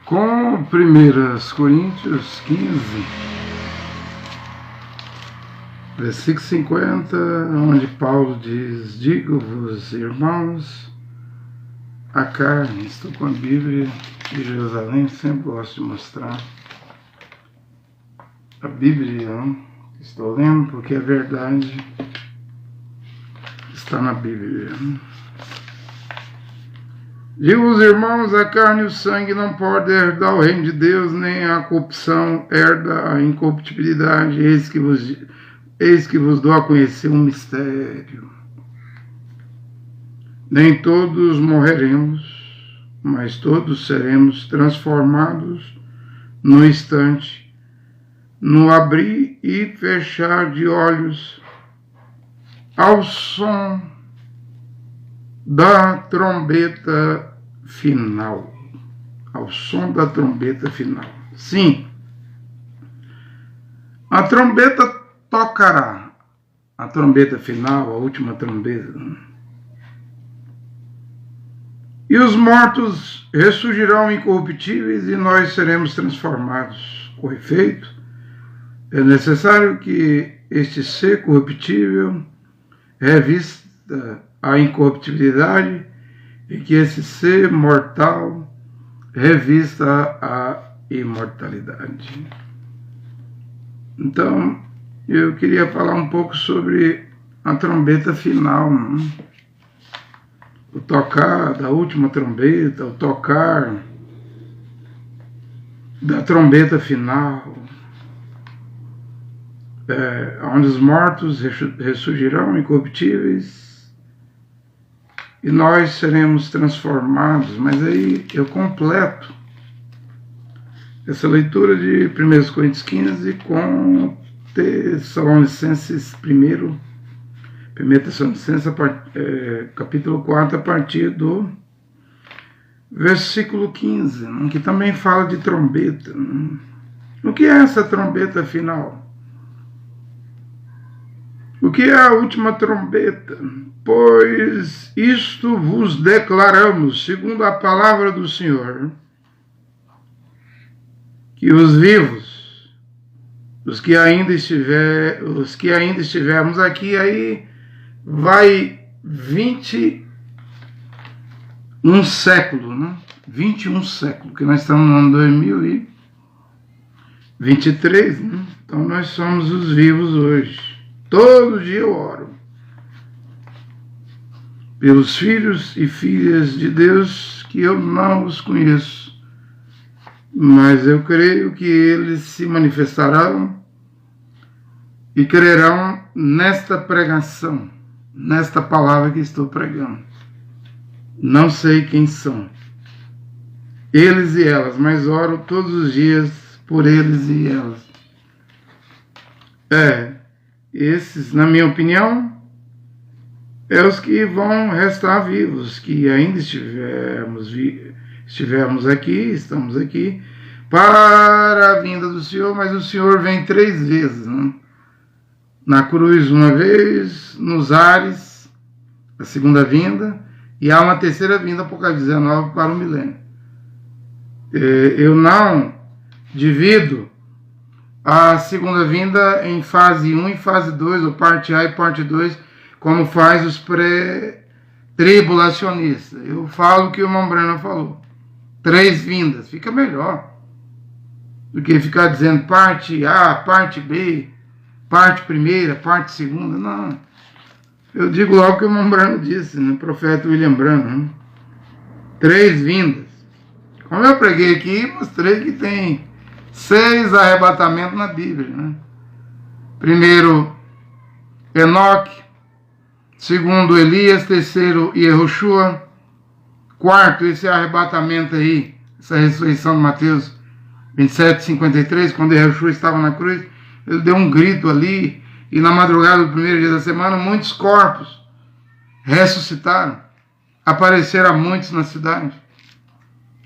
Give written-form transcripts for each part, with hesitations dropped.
com 1 Coríntios 15, versículo 50, onde Paulo diz: digo-vos, irmãos, a carne. Estou com a Bíblia de Jerusalém, sempre gosto de mostrar a Bíblia, não? Estou lendo porque a verdade está na Bíblia. Digo-vos, irmãos, a carne e o sangue não podem herdar o reino de Deus, nem a corrupção herda a incorruptibilidade. Eis que vos dou a conhecer um mistério. Nem todos morreremos, mas todos seremos transformados no instante, no abrir e fechar de olhos, ao som da trombeta final. Ao som da trombeta final. Sim, a trombeta tocará. A trombeta final, a última trombeta. E os mortos ressurgirão incorruptíveis e nós seremos transformados. Com efeito, é necessário que este ser corruptível revista a incorruptibilidade e que esse ser mortal revista a imortalidade. Então, eu queria falar um pouco sobre a trombeta final, o tocar da última trombeta, o tocar da trombeta final, onde os mortos ressurgirão incorruptíveis e nós seremos transformados. Mas aí eu completo essa leitura de 1 Coríntios 15 com Tessalonicenses 1 Tessalonicenses, capítulo 4, a partir do versículo 15, que também fala de trombeta. O que é essa trombeta final? O que é a última trombeta? Pois isto vos declaramos, segundo a palavra do Senhor, que os vivos, os que ainda estivermos aqui, aí vai 21 século, 21 século, que nós estamos no ano 2023, Então nós somos os vivos hoje. Todo dia eu oro pelos filhos e filhas de Deus que eu não os conheço, mas eu creio que eles se manifestarão e crerão nesta pregação, nesta palavra que estou pregando. Não sei quem são eles e elas, mas oro todos os dias por eles e elas. Esses, na minha opinião, é os que vão restar vivos, que ainda estivermos aqui, estamos aqui, para a vinda do Senhor, mas o Senhor vem 3 vezes, Na cruz uma vez, nos ares, a segunda vinda, e há uma terceira vinda, Apocalipse 19, para o milênio. Eu não divido a segunda vinda em fase 1 e fase 2, ou parte A e parte 2, como faz os pré-tribulacionistas. Eu falo o que o irmão Breno falou. 3 vindas, fica melhor do que ficar dizendo parte A, parte B, parte primeira, parte segunda. Não. Eu digo logo o que o irmão Breno disse, no profeta William Branham. 3 vindas. Como eu preguei aqui, mostrei que tem 6 arrebatamentos na Bíblia. Primeiro, Enoque. Segundo, Elias. Terceiro, Yehoshua. Quarto, esse arrebatamento aí, essa ressurreição de Mateus 27:53, quando Yehoshua estava na cruz, ele deu um grito ali, e na madrugada do primeiro dia da semana, muitos corpos ressuscitaram, apareceram a muitos na cidade.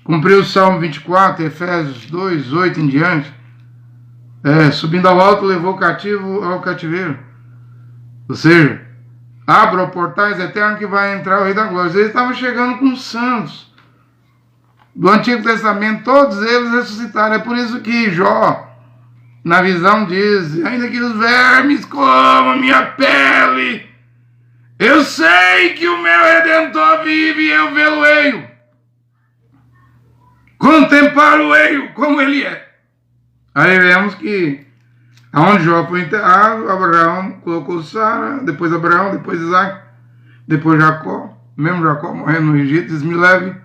Cumpriu o Salmo 24, Efésios 2, 8 em diante. Subindo ao alto, levou o cativo ao cativeiro. Ou seja, abra portais eternos que vai entrar o Rei da Glória. Eles estavam chegando com os santos. do Antigo Testamento, todos eles ressuscitaram. É por isso que Jó, na visão, diz: ainda que os vermes comam minha pele, eu sei que o meu Redentor vive e eu vê-lo-eio, contemplá-lo-eio como ele é. Aí vemos que aonde Jó foi enterrado, Abraão colocou Sara, depois Abraão, depois Isaac, depois Jacó. Mesmo Jacó morrendo no Egito, diz: me leve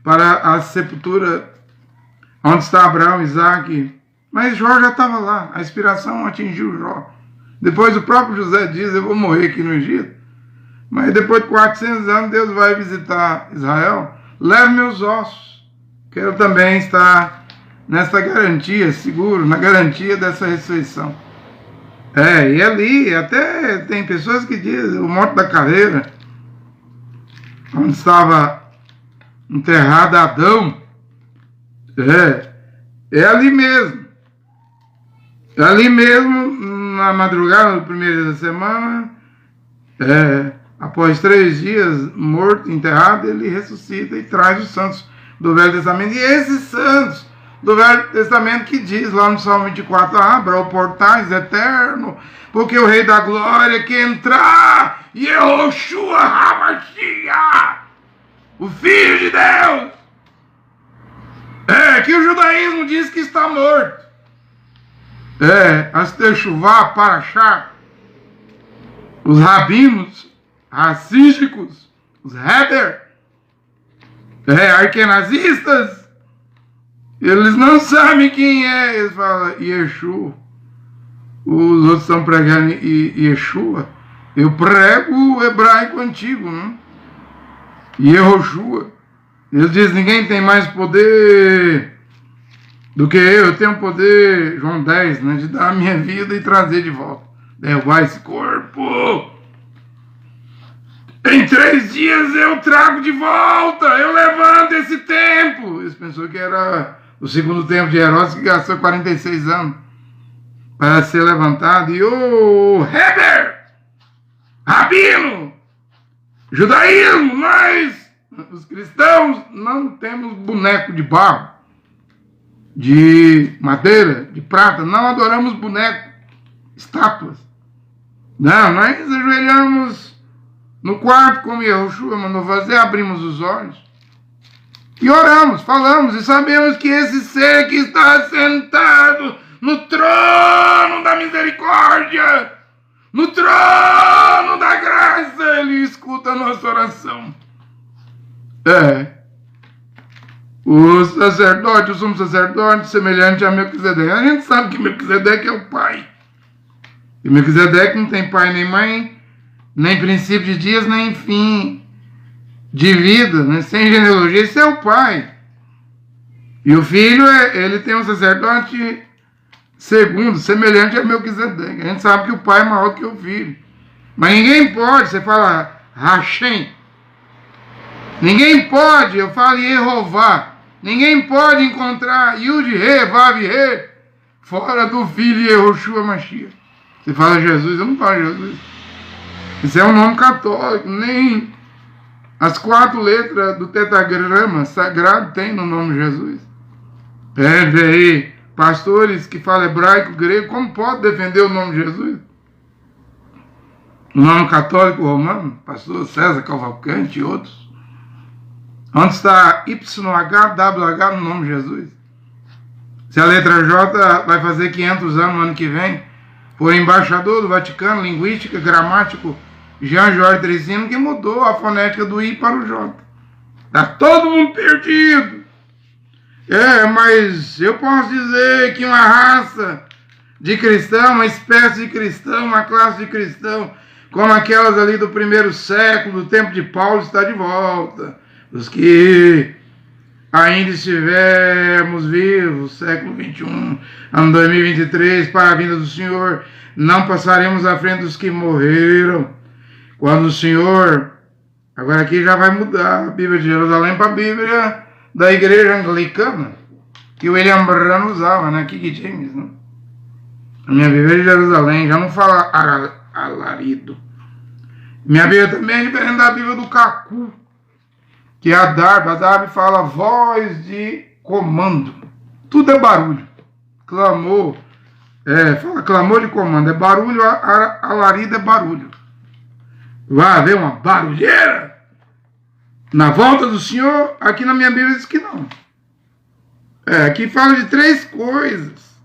para a sepultura onde está Abraão, Isaac. Mas Jó já estava lá, a inspiração atingiu Jó. Depois o próprio José diz: eu vou morrer aqui no Egito, mas depois de 400 anos Deus vai visitar Israel. Leve meus ossos. Quero também estar nessa garantia, seguro, na garantia dessa ressurreição. E ali até tem pessoas que dizem: o Monte da Caveira, onde estava enterrado Adão, é ali mesmo. É ali mesmo, na madrugada do primeiro dia da semana, após 3 dias morto, enterrado, ele ressuscita e traz os santos do Velho Testamento. E esses santos do Velho Testamento que diz lá no Salmo 24: abra os portais eternos, porque o Rei da Glória que entrar, Yehoshua HaMashiach, o Filho de Deus, que o judaísmo diz que está morto. As Techuvá, Parashá, os rabinos racísticos, os Heber, arquenazistas, eles não sabem quem é. Eles falam Yeshua. Os outros estão pregando Yeshua. Eu prego o hebraico antigo, né? Yehoshua. Eles dizem: ninguém tem mais poder do que eu tenho poder, João 10, né, de dar a minha vida e trazer de volta, derrubar esse corpo. Em 3 dias eu trago de volta, eu levanto esse templo. Eles pensou que era o segundo templo de Herodes, que gastou 46 anos para ser levantado. E o Heber, rabino, judaísmo, nós, os cristãos, não temos boneco de barro, de madeira, de prata, não adoramos bonecos, estátuas. Não, nós ajoelhamos no quarto, como Yehoshua mandou fazer, abrimos os olhos e oramos, falamos, e sabemos que esse ser que está sentado no trono da misericórdia, no trono da graça, ele escuta a nossa oração. O sacerdote, o sumo sacerdote, semelhante a Melquisedeque. A gente sabe que Melquisedeque é o pai. E Melquisedeque não tem pai nem mãe, nem princípio de dias, nem fim de vida, né? Sem genealogia. Esse é o pai. E o filho, ele tem um sacerdote segundo, semelhante a Melquisedeque. A gente sabe que o pai é maior que o filho. Mas ninguém pode, você fala Hashem. Ninguém pode, eu falo Yehová. Ninguém pode encontrar Yud-He, Vav-He fora do filho Yehoshua Mashiach. Você fala Jesus, eu não falo Jesus. Isso é um nome católico, nem as 4 letras do tetragrama sagrado tem no nome Jesus. Vê aí, pastores que falam hebraico, grego, como pode defender o nome de Jesus? O nome católico romano, pastor César Cavalcante e outros. Onde está YHWH no nome de Jesus? Se a letra J vai fazer 500 anos no ano que vem, foi embaixador do Vaticano, linguística, gramático, Jean-Georges Tricino, que mudou a fonética do I para o J. Está todo mundo perdido. Mas eu posso dizer que uma raça de cristão, uma espécie de cristão, uma classe de cristão, como aquelas ali do 1º século, do tempo de Paulo, está de volta. Os que ainda estivermos vivos, século 21, ano 2023, para a vinda do Senhor, não passaremos à frente dos que morreram. Quando o Senhor, agora aqui já vai mudar a Bíblia de Jerusalém para a Bíblia da Igreja Anglicana, que o William Branham usava, né? King James, né? A minha Bíblia de Jerusalém já não fala alarido. Minha Bíblia também é diferente da Bíblia do Cacu, que é a Darb fala voz de comando. Tudo é barulho. Clamor, fala clamor de comando. É barulho, alarido é barulho. Vai haver uma barulheira na volta do Senhor? Aqui na minha Bíblia diz que não. Aqui fala de 3 coisas.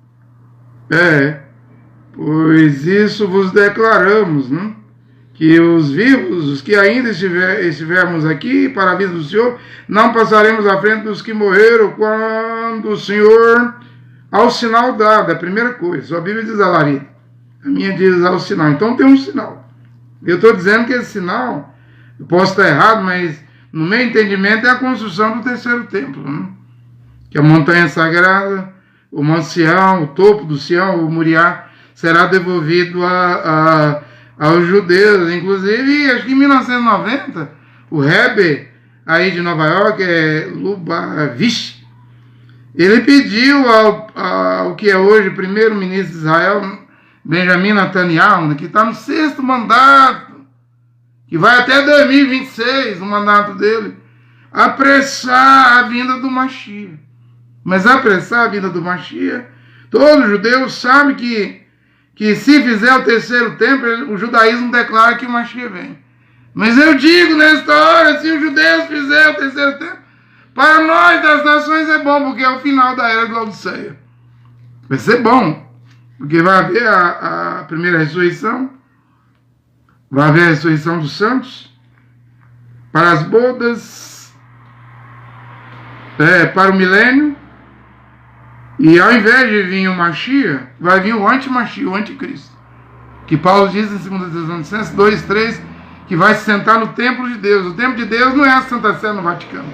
Pois isso vos declaramos, né? Que os vivos, os que ainda estivermos aqui, para a vida do Senhor, não passaremos à frente dos que morreram quando o Senhor, ao sinal dado, é a primeira coisa. Sua Bíblia diz alarido, a minha diz ao sinal. Então tem um sinal. Eu estou dizendo que esse sinal, eu posso estar errado, mas no meu entendimento é a construção do terceiro templo, né? Que a montanha sagrada, o Monte Sião, o topo do Sião, o Moriá, será devolvido aos judeus. Inclusive, acho que em 1990, o Rebbe aí de Nova York, Lubavitch, ele pediu ao que é hoje o primeiro-ministro de Israel, Benjamin Netanyahu, que está no 6º mandato, que vai até 2026, o mandato dele, apressar a vinda do Mashiach. Mas apressar a vinda do Mashiach, todo judeu sabe que se fizer o terceiro templo, o judaísmo declara que o Mashiach vem. Mas eu digo nesta hora, se os judeus fizerem o terceiro templo, para nós das nações é bom, porque é o final da era de Laodiceia. Vai ser bom, porque vai haver a primeira ressurreição, vai haver a ressurreição dos santos, para as bodas, para o milênio, e ao invés de vir o Mashiach, vai vir o anti-Mashiach, o anticristo. Que Paulo diz em 2 Tessalonicenses 2:3, que vai se sentar no templo de Deus. O templo de Deus não é a Santa Sé no Vaticano.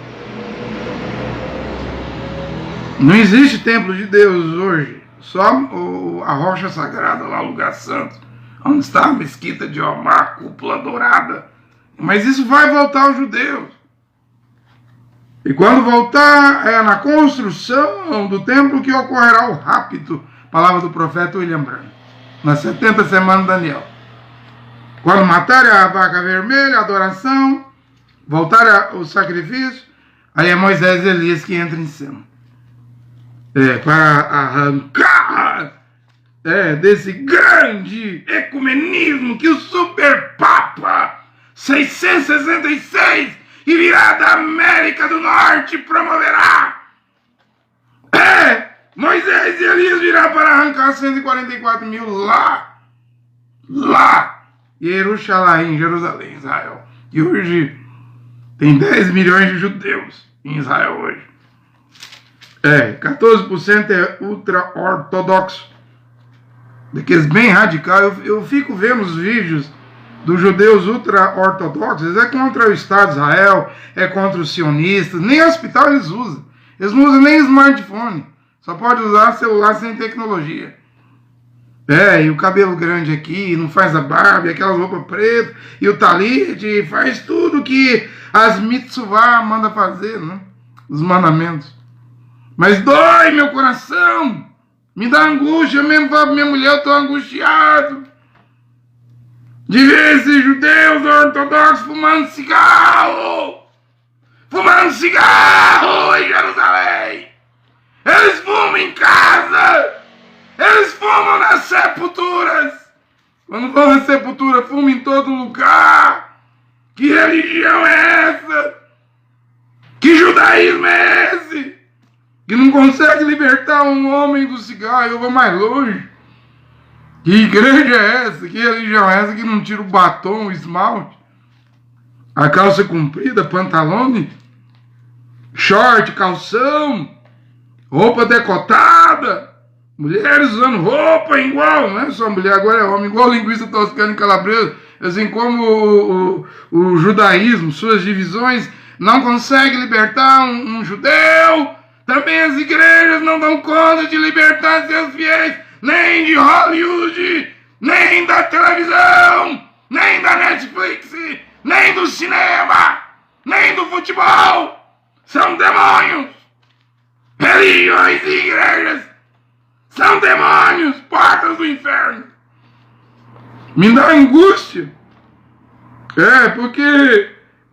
Não existe templo de Deus hoje. Só a rocha sagrada lá, o lugar santo, onde está a mesquita de Omar, a cúpula dourada. Mas isso vai voltar aos judeus. E quando voltar, é na construção do templo que ocorrerá o rapto, palavra do profeta William Branham, nas 70 semanas de Daniel. Quando matarem a vaca vermelha, a adoração, voltar o sacrifício, aí é Moisés e Elias que entram em cena. Para arrancar desse grande ecumenismo que o Superpapa 666 e virá da América do Norte promoverá. Moisés e Elias virá para arrancar 144 mil lá, em Jerusalém, Israel. E hoje tem 10 milhões de judeus em Israel hoje. 14% é ultra-ortodoxo, daqueles bem radical. Eu fico vendo os vídeos dos judeus ultra-ortodoxos, é contra o Estado de Israel, é contra os sionistas, nem hospital eles usam. Eles não usam nem smartphone, só pode usar celular sem tecnologia. E o cabelo grande aqui, não faz a barba, aquelas roupas pretas, e o talit, faz tudo que as mitzvah manda fazer, né? Os mandamentos. Mas dói meu coração, me dá angústia, eu mesmo falo pra minha mulher, eu tô angustiado de ver esses judeus ortodoxos fumando cigarro em Jerusalém. Eles fumam em casa, eles fumam nas sepulturas. Quando vão na sepultura, fumam em todo lugar. Que religião é essa? Que judaísmo é esse? Que não consegue libertar um homem do cigarro. Eu vou mais longe. Que igreja é essa? Que religião é essa que não tira o batom, o esmalte, a calça comprida, pantalone, short, calção, roupa decotada, mulheres usando roupa igual, não é só mulher, agora é homem, igual linguiça toscana e calabresa, assim como o judaísmo, suas divisões, não consegue libertar um judeu. Também as igrejas não dão conta de libertar seus fiéis, nem de Hollywood, nem da televisão, nem da Netflix, nem do cinema, nem do futebol. São demônios. Religiões e igrejas são demônios, portas do inferno. Me dá angústia. Porque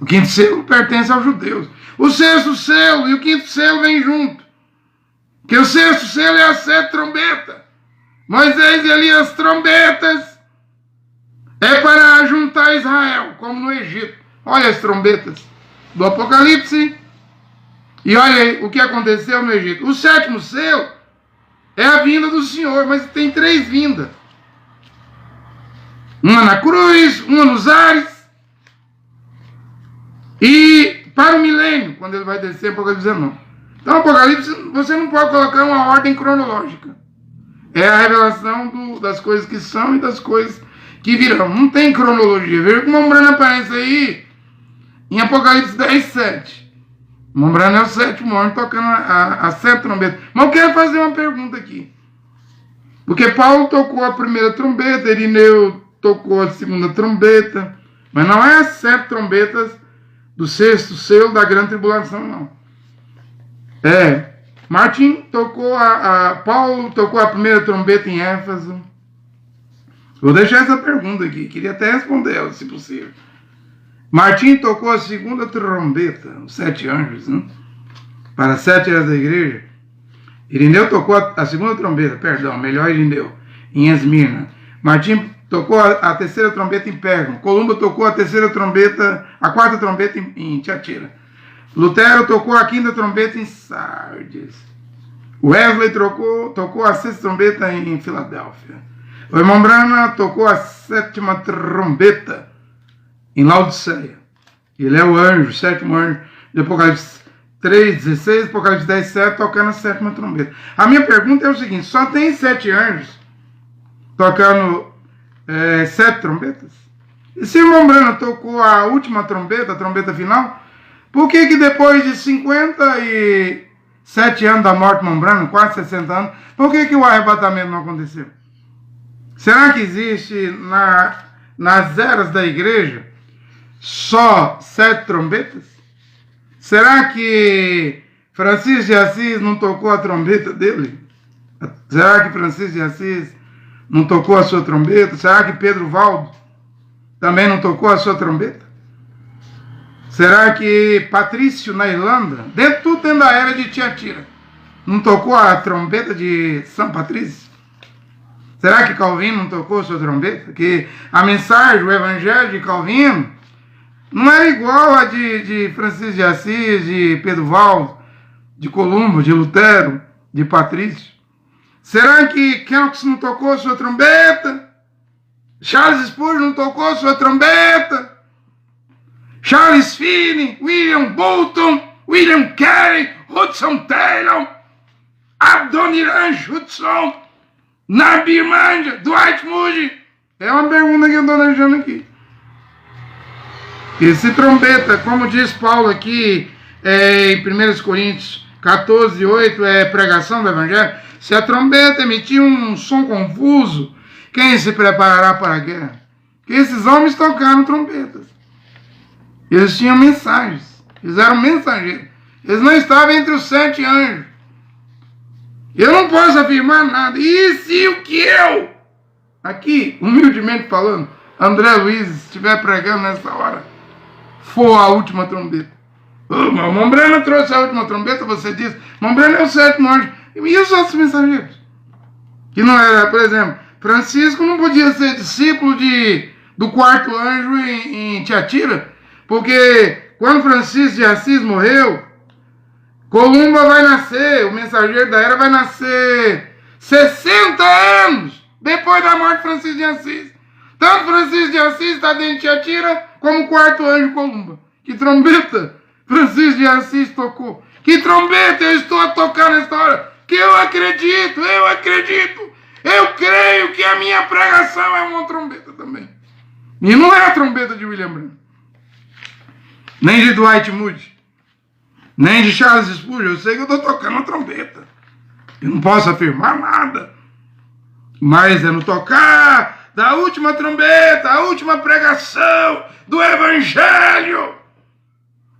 O quinto selo pertence aos judeus. O sexto selo e o quinto selo vêm junto. Que o sexto selo é as 7 trombetas. Moisés e ali as trombetas é para juntar Israel, como no Egito. Olha as trombetas do Apocalipse e olha o que aconteceu no Egito. O sétimo selo é a vinda do Senhor, mas tem 3 vindas. Uma na cruz, uma nos ares e para o milênio, quando ele vai descer, Apocalipse 19. Então, Apocalipse, você não pode colocar uma ordem cronológica. É a revelação das coisas que são e das coisas que virão. Não tem cronologia. Veja como Mombrana aparece aí em Apocalipse 10, 7. Mombrana é o 7º anjo tocando as 7 trombetas. Mas eu quero fazer uma pergunta aqui. Porque Paulo tocou a primeira trombeta, Irineu tocou a segunda trombeta, mas não é as 7 trombetas do sexto selo da grande tribulação, não. Martim tocou Paulo tocou a primeira trombeta em Éfeso. Vou deixar essa pergunta aqui, queria até responder ela, se possível. Martim tocou a segunda trombeta, os 7 anjos, né? Para as 7 eras da igreja. Irineu tocou a segunda trombeta, melhor Irineu, em Esmirna. Martim tocou a terceira trombeta em Pérgamo. Columba tocou a terceira trombeta, a quarta trombeta em Tiatira. Lutero tocou a 5ª trombeta em Sardes. Wesley tocou a 6ª trombeta em Filadélfia. O irmão Brana tocou a 7ª trombeta em Laodiceia. Ele é o anjo, o 7º anjo de Apocalipse 3:16, Apocalipse 10:7, tocando a 7ª trombeta. A minha pergunta é o seguinte: só tem 7 anjos tocando 7 trombetas? E se o irmão Brana tocou a última trombeta, a trombeta final, por que depois de 57 anos da morte de irmão Brana, quase 60 anos, por que o arrebatamento não aconteceu? Será que existe nas eras da igreja só 7 trombetas? Será que Francisco de Assis não tocou a trombeta dele? Será que Francisco de Assis não tocou a sua trombeta? Será que Pedro Valdo também não tocou a sua trombeta? Será que Patrício, na Irlanda, tudo dentro da era de Tiatira, não tocou a trombeta de São Patrício? Será que Calvino não tocou a sua trombeta? Que a mensagem, o evangelho de Calvino, não era igual a de Francisco de Assis, de Pedro Valdo, de Columba, de Lutero, de Patrício? Será que Kelks não tocou a sua trombeta? Charles Spurgeon não tocou a sua trombeta? Charles Finney, William Bolton, William Carey, Hudson Taylor, Adoniran Judson, Nabi Manja, Dwight Moody? É uma pergunta que eu estou deixando aqui. Esse trombeta, como diz Paulo aqui em 1 Coríntios 14:8, é pregação do Evangelho. Se a trombeta emitir um som confuso, quem se preparará para a guerra? Porque esses homens tocaram trombetas. Eles tinham mensagens. Eles eram mensageiros. Eles não estavam entre os 7 anjos. Eu não posso afirmar nada. E se o que eu, aqui, humildemente falando, André Luiz, estiver pregando nessa hora, for a última trombeta? Mombrana trouxe a última trombeta, você diz. Mombrana é o 7º anjo. E os outros mensageiros? Que não era, por exemplo, Francisco não podia ser discípulo do 4º anjo em Tiatira, porque quando Francisco de Assis morreu, Columba vai nascer, o mensageiro da era vai nascer 60 anos depois da morte de Francisco de Assis. Tanto Francisco de Assis está dentro de Tiatira, como o 4º anjo Columba. Que trombeta Francisco de Assis tocou? Que trombeta eu estou a tocar nesta hora? Que eu acredito. Eu creio que a minha pregação é uma trombeta também. E não é a trombeta de William Branham, nem de Dwight Moody, nem de Charles Spurgeon. Eu sei que eu estou tocando a trombeta. Eu não posso afirmar nada. Mas é no tocar da última trombeta, a última pregação do Evangelho,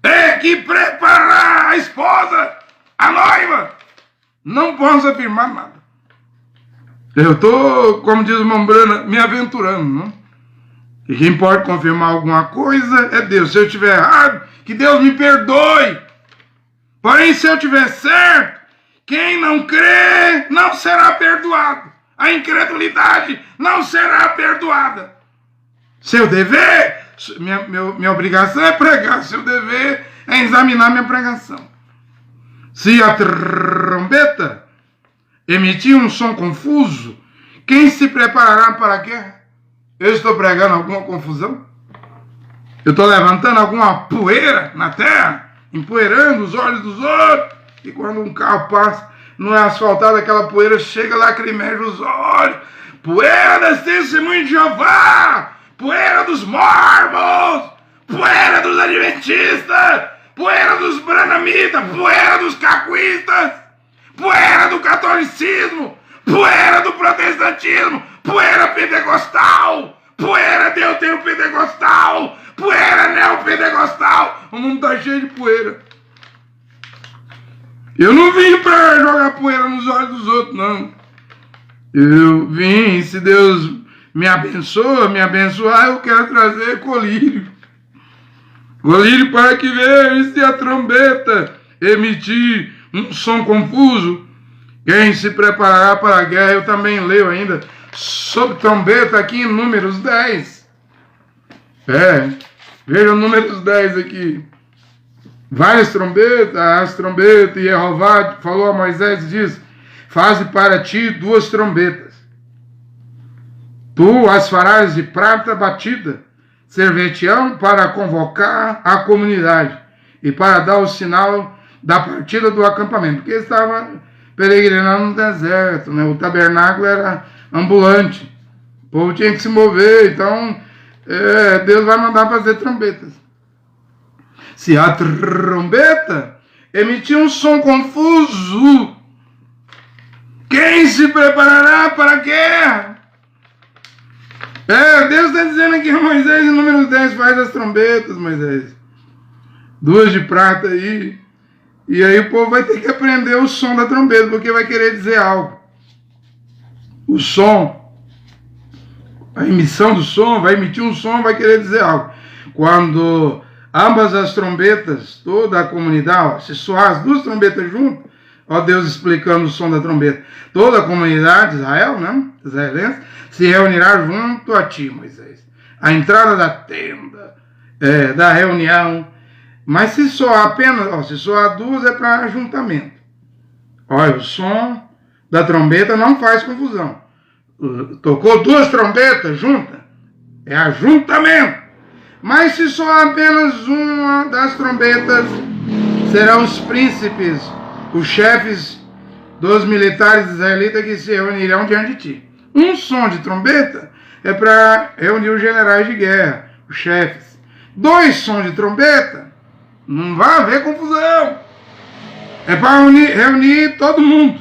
é que preparar a esposa, a noiva. Não posso afirmar nada. Eu estou, como diz o Mombrana, me aventurando, não? E quem pode confirmar alguma coisa é Deus. Se eu estiver errado, que Deus me perdoe. Porém, se eu estiver certo, quem não crê não será perdoado. A incredulidade não será perdoada. Seu dever, minha obrigação é pregar. Seu dever é examinar minha pregação. Se a trombeta emitir um som confuso, quem se preparará para a guerra? Eu estou pregando alguma confusão? Eu estou levantando alguma poeira na terra, empoeirando os olhos dos outros, e quando um carro passa, não é asfaltado, aquela poeira chega, lacrimeja os olhos. Poeira das testemunhas de Jeová, poeira dos mormons, poeira dos adventistas, poeira dos branamitas, poeira dos cacuístas, poeira do catolicismo, poeira do protestantismo, poeira pentecostal, poeira deuteropentecostal, poeira neopentecostal. O mundo está cheio de poeira. Eu não vim para jogar poeira nos olhos dos outros, não. Eu vim, se Deus me abençoar, eu quero trazer colírio. Colírio para que veja se a trombeta emitir um som confuso. Quem se preparará para a guerra? Eu também leio ainda sobre trombeta aqui em Números 10. Veja Números 10 aqui. Várias trombetas, as trombetas, e Jeová falou a Moisés e diz: faze para ti 2 trombetas. Tu as farás de prata batida, servir-te-ão para convocar a comunidade e para dar o sinal da partida do acampamento, porque estava peregrinando no deserto, né? O tabernáculo era ambulante, o povo tinha que se mover, então Deus vai mandar fazer trombetas. Se a trombeta emitir um som confuso, quem se preparará para a guerra? Deus está dizendo aqui a Moisés, em Números 10, faz as trombetas, Moisés. 2 de prata aí. E aí o povo vai ter que aprender o som da trombeta, porque vai querer dizer algo. O som, a emissão do som, vai emitir um som, vai querer dizer algo. Quando ambas as trombetas, toda a comunidade, se soar as 2 trombetas juntas, ó Deus explicando o som da trombeta, toda a comunidade de Israel, né, israelense, se reunirá junto a ti, Moisés. A entrada da tenda, da reunião. Mas se soar apenas, se soar 2 é para ajuntamento. Olha, o som da trombeta não faz confusão. Tocou 2 trombetas juntas, é ajuntamento. Mas se soar apenas uma das trombetas, serão os príncipes, os chefes dos militares israelitas que se reunirão diante de ti. Um som de trombeta é para reunir os generais de guerra, os chefes. 2 sons de trombeta, não vai haver confusão. É para reunir todo mundo.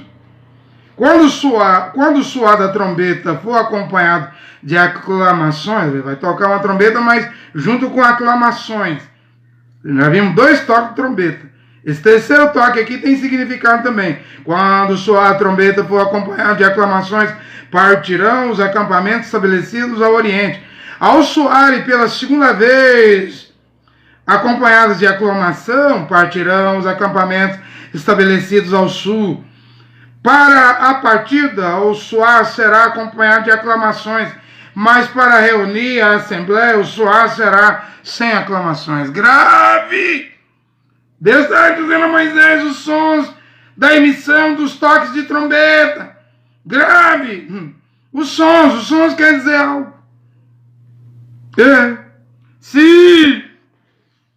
Quando o suar da trombeta for acompanhado de aclamações, ele vai tocar uma trombeta, mas junto com aclamações. Já vimos 2 toques de trombeta. Esse terceiro toque aqui tem significado também. Quando soar a trombeta for acompanhado de aclamações, partirão os acampamentos estabelecidos ao oriente. Ao soarem pela segunda vez, acompanhados de aclamação, partirão os acampamentos estabelecidos ao sul. Para a partida, o soar será acompanhado de aclamações, mas para reunir a assembleia, o soar será sem aclamações. Grave! Deus está dizendo a Moisés os sons da emissão dos toques de trombeta. Grave! Os sons quer dizer algo. Se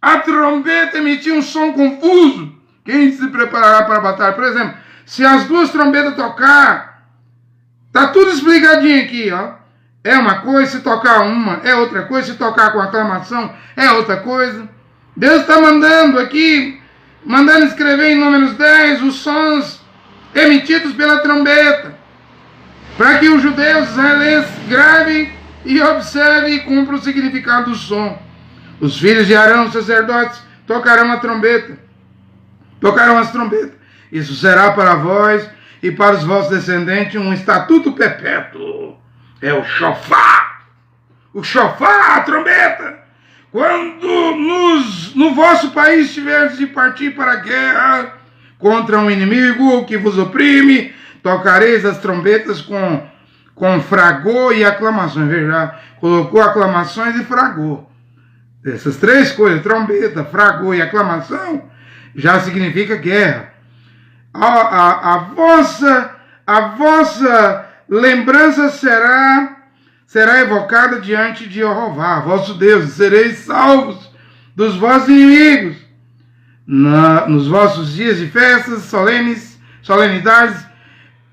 a trombeta emitir um som confuso, quem se preparará para a batalha? Por exemplo, se as 2 trombetas tocar, tá tudo explicadinho aqui, ó. É uma coisa, se tocar uma, é outra coisa, se tocar com aclamação, é outra coisa. Deus está mandando aqui, mandando escrever em Números 10 os sons emitidos pela trombeta, para que os judeus israelenses gravem e observem e cumpram o significado do som. Os filhos de Arão, sacerdotes, tocarão a trombeta. Tocarão as trombetas. Isso será para vós e para os vossos descendentes um estatuto perpétuo. É o shofar. o chofar, a trombeta. Quando no vosso país tiverdes de partir para a guerra contra um inimigo que vos oprime, tocareis as trombetas com fragor e aclamações. Veja, colocou aclamações e fragor. Essas três coisas, trombeta, fragor e aclamação, já significa guerra. A vossa lembrança será evocada diante de Jeová, vosso Deus, sereis salvos dos vossos inimigos. Nos vossos dias de festas, solenidades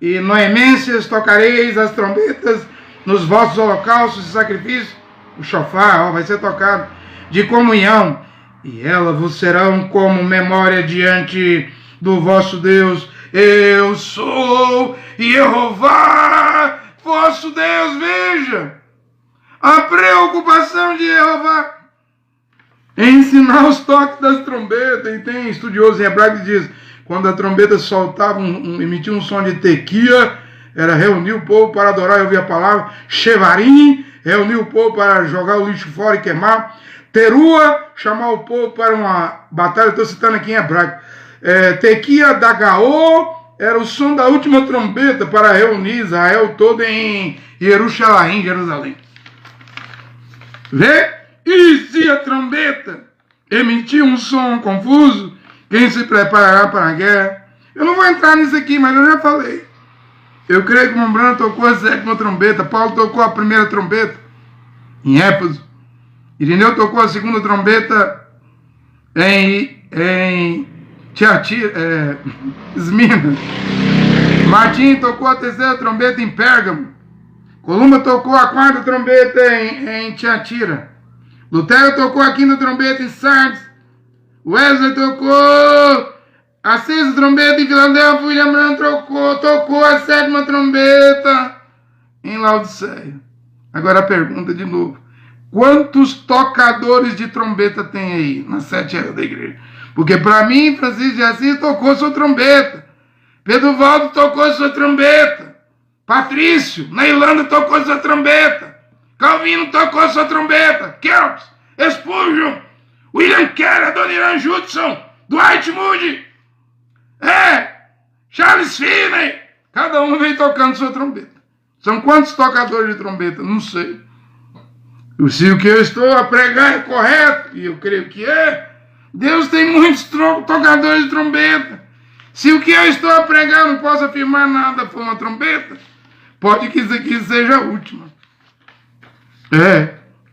e noemências, tocareis as trombetas nos vossos holocaustos e sacrifícios. O chofar vai ser tocado de comunhão, e ela vos serão como memória diante do vosso Deus. Eu sou Jeová, vosso Deus. Veja a preocupação de Jeová em ensinar os toques das trombetas. E tem estudioso em hebraico que diz, quando a trombeta soltava, emitia um som de tequia, era reunir o povo para adorar e ouvir a palavra. Shevarim, reunir o povo para jogar o lixo fora e queimar. Terua, chamar o povo para uma batalha. Estou citando aqui em hebraico. Tequia da Gaô era o som da última trombeta para reunir Israel todo em Jerusalém. Vê? E se a trombeta emitir um som confuso, quem se preparará para a guerra? Eu não vou entrar nisso aqui, mas eu já falei. Eu creio que o Mombrana tocou a 7ª trombeta, Paulo tocou a 1ª trombeta em Éfeso, Irineu tocou a 2ª trombeta em Tiatira, Esmirna. Martim tocou a 3ª trombeta em Pérgamo. Columba tocou a 4ª trombeta em Tiatira. Lutero tocou a 5ª trombeta em Sardes. Wesley tocou a 6ª trombeta em Filadélfia. William Branham tocou a 7ª trombeta em Laodiceia. Agora a pergunta de novo. Quantos tocadores de trombeta tem aí nas 7 eras da igreja? Porque para mim, Francisco de Assis tocou sua trombeta. Pedro Valdo tocou sua trombeta. Patrício, na Irlanda, tocou sua trombeta. Calvino tocou sua trombeta. Kelps, Spurgeon, William Carey, Adoniran Judson, Dwight Moody, Charles Finney. Cada um vem tocando sua trombeta. São quantos tocadores de trombeta? Não sei. Se o que eu estou a pregar é correto, e eu creio que é, Deus tem muitos tocadores de trombeta. Se o que eu estou a pregar não posso afirmar nada for uma trombeta, pode que isso aqui seja a última.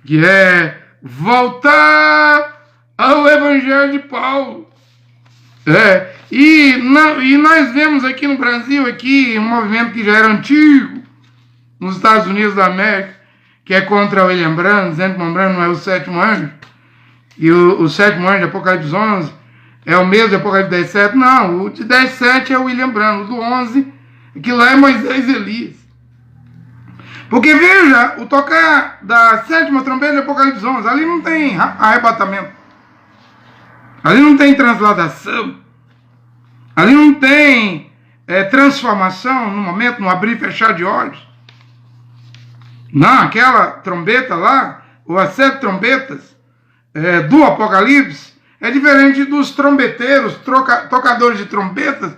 Que é voltar ao Evangelho de Paulo. E nós vemos aqui no Brasil um movimento que já era antigo, nos Estados Unidos da América, que é contra o William Branham, dizendo que o Branham não é o 7º anjo. E o 7º anjo de Apocalipse 11 é o mesmo de Apocalipse 10:7. Não, o de 10:7 é o William Branham. O do 11, que lá é Moisés e Elias. Porque veja, o tocar da 7ª trombeta de Apocalipse 11, ali não tem arrebatamento. Ali não tem transladação. Ali não tem transformação no momento, no abrir e fechar de olhos. Não, aquela trombeta lá, ou as 7 trombetas do Apocalipse, é diferente dos trombeteiros, tocadores de trombetas,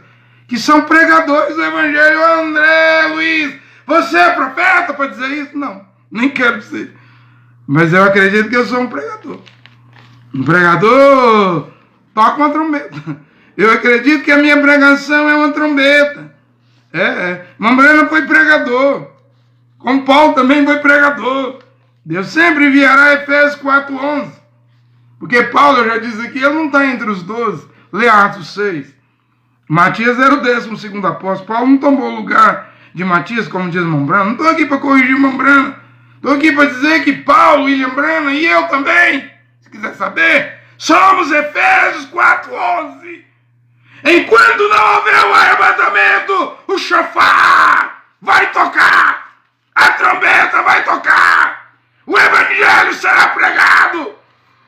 que são pregadores do Evangelho. André Luiz, você é profeta para dizer isso? Não, nem quero ser. Mas eu acredito que eu sou um pregador. Um pregador toca uma trombeta. Eu acredito que a minha pregação é uma trombeta. Mombrana foi pregador. Como Paulo também foi pregador. Deus sempre enviará Efésios 4:11. Porque Paulo, eu já disse aqui, ele não está entre os 12. Lê Atos 6. Matias era o 12º apóstolo. Paulo não tomou o lugar de Matias, como diz Mombrana. Não estou aqui para corrigir Mombrana. Estou aqui para dizer que Paulo, William Branham e eu também, se quiser saber, somos Efésios 4:11. Enquanto não houver o arrebatamento, o chofar vai tocar. A trombeta vai tocar, o Evangelho será pregado,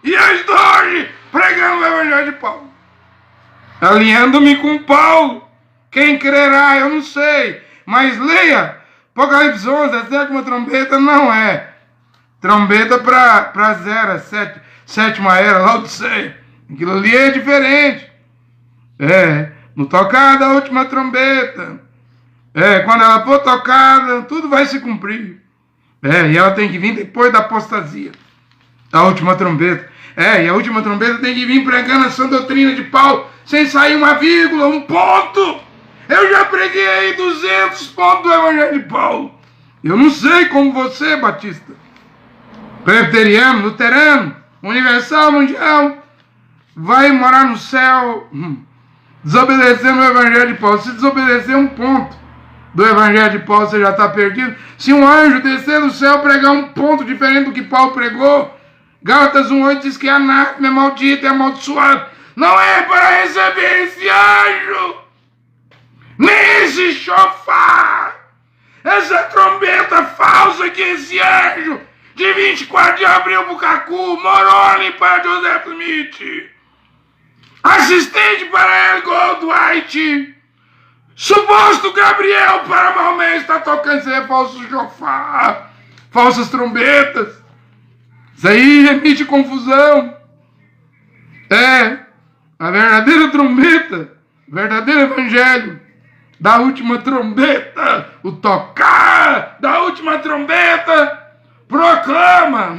e eu estou hoje pregando o Evangelho de Paulo, alinhando-me com Paulo. Quem crerá, eu não sei, mas leia Apocalipse 11, a 7ª trombeta não é trombeta para zero, sétima era, Laodiceia. Aquilo ali é diferente. No tocar da última trombeta, quando ela for tocada, tudo vai se cumprir. E ela tem que vir depois da apostasia, a última trombeta. E a última trombeta tem que vir pregando a sã doutrina de Paulo, sem sair uma vírgula, um ponto. Eu já preguei aí 200 pontos do Evangelho de Paulo. Eu não sei como você, batista, presbiteriano, luterano, universal, mundial, vai morar no céu desobedecendo o Evangelho de Paulo. Se desobedecer um ponto do Evangelho de Paulo, você já está perdido. Se um anjo descer do céu pregar um ponto diferente do que Paulo pregou, Gálatas 1,8 diz que anátema é maldito, é amaldiçoado. Não é para receber esse anjo, nem esse chofar, essa trombeta falsa que esse anjo de 24 de abril, Bucacu, Moroni para Joseph Smith, assistente para El Goldwhite, suposto Gabriel para Maomé, está tocando isso aí, falso chofar, falsas trombetas. Isso aí emite confusão. A verdadeira trombeta, o verdadeiro evangelho da última trombeta, o tocar da última trombeta, proclama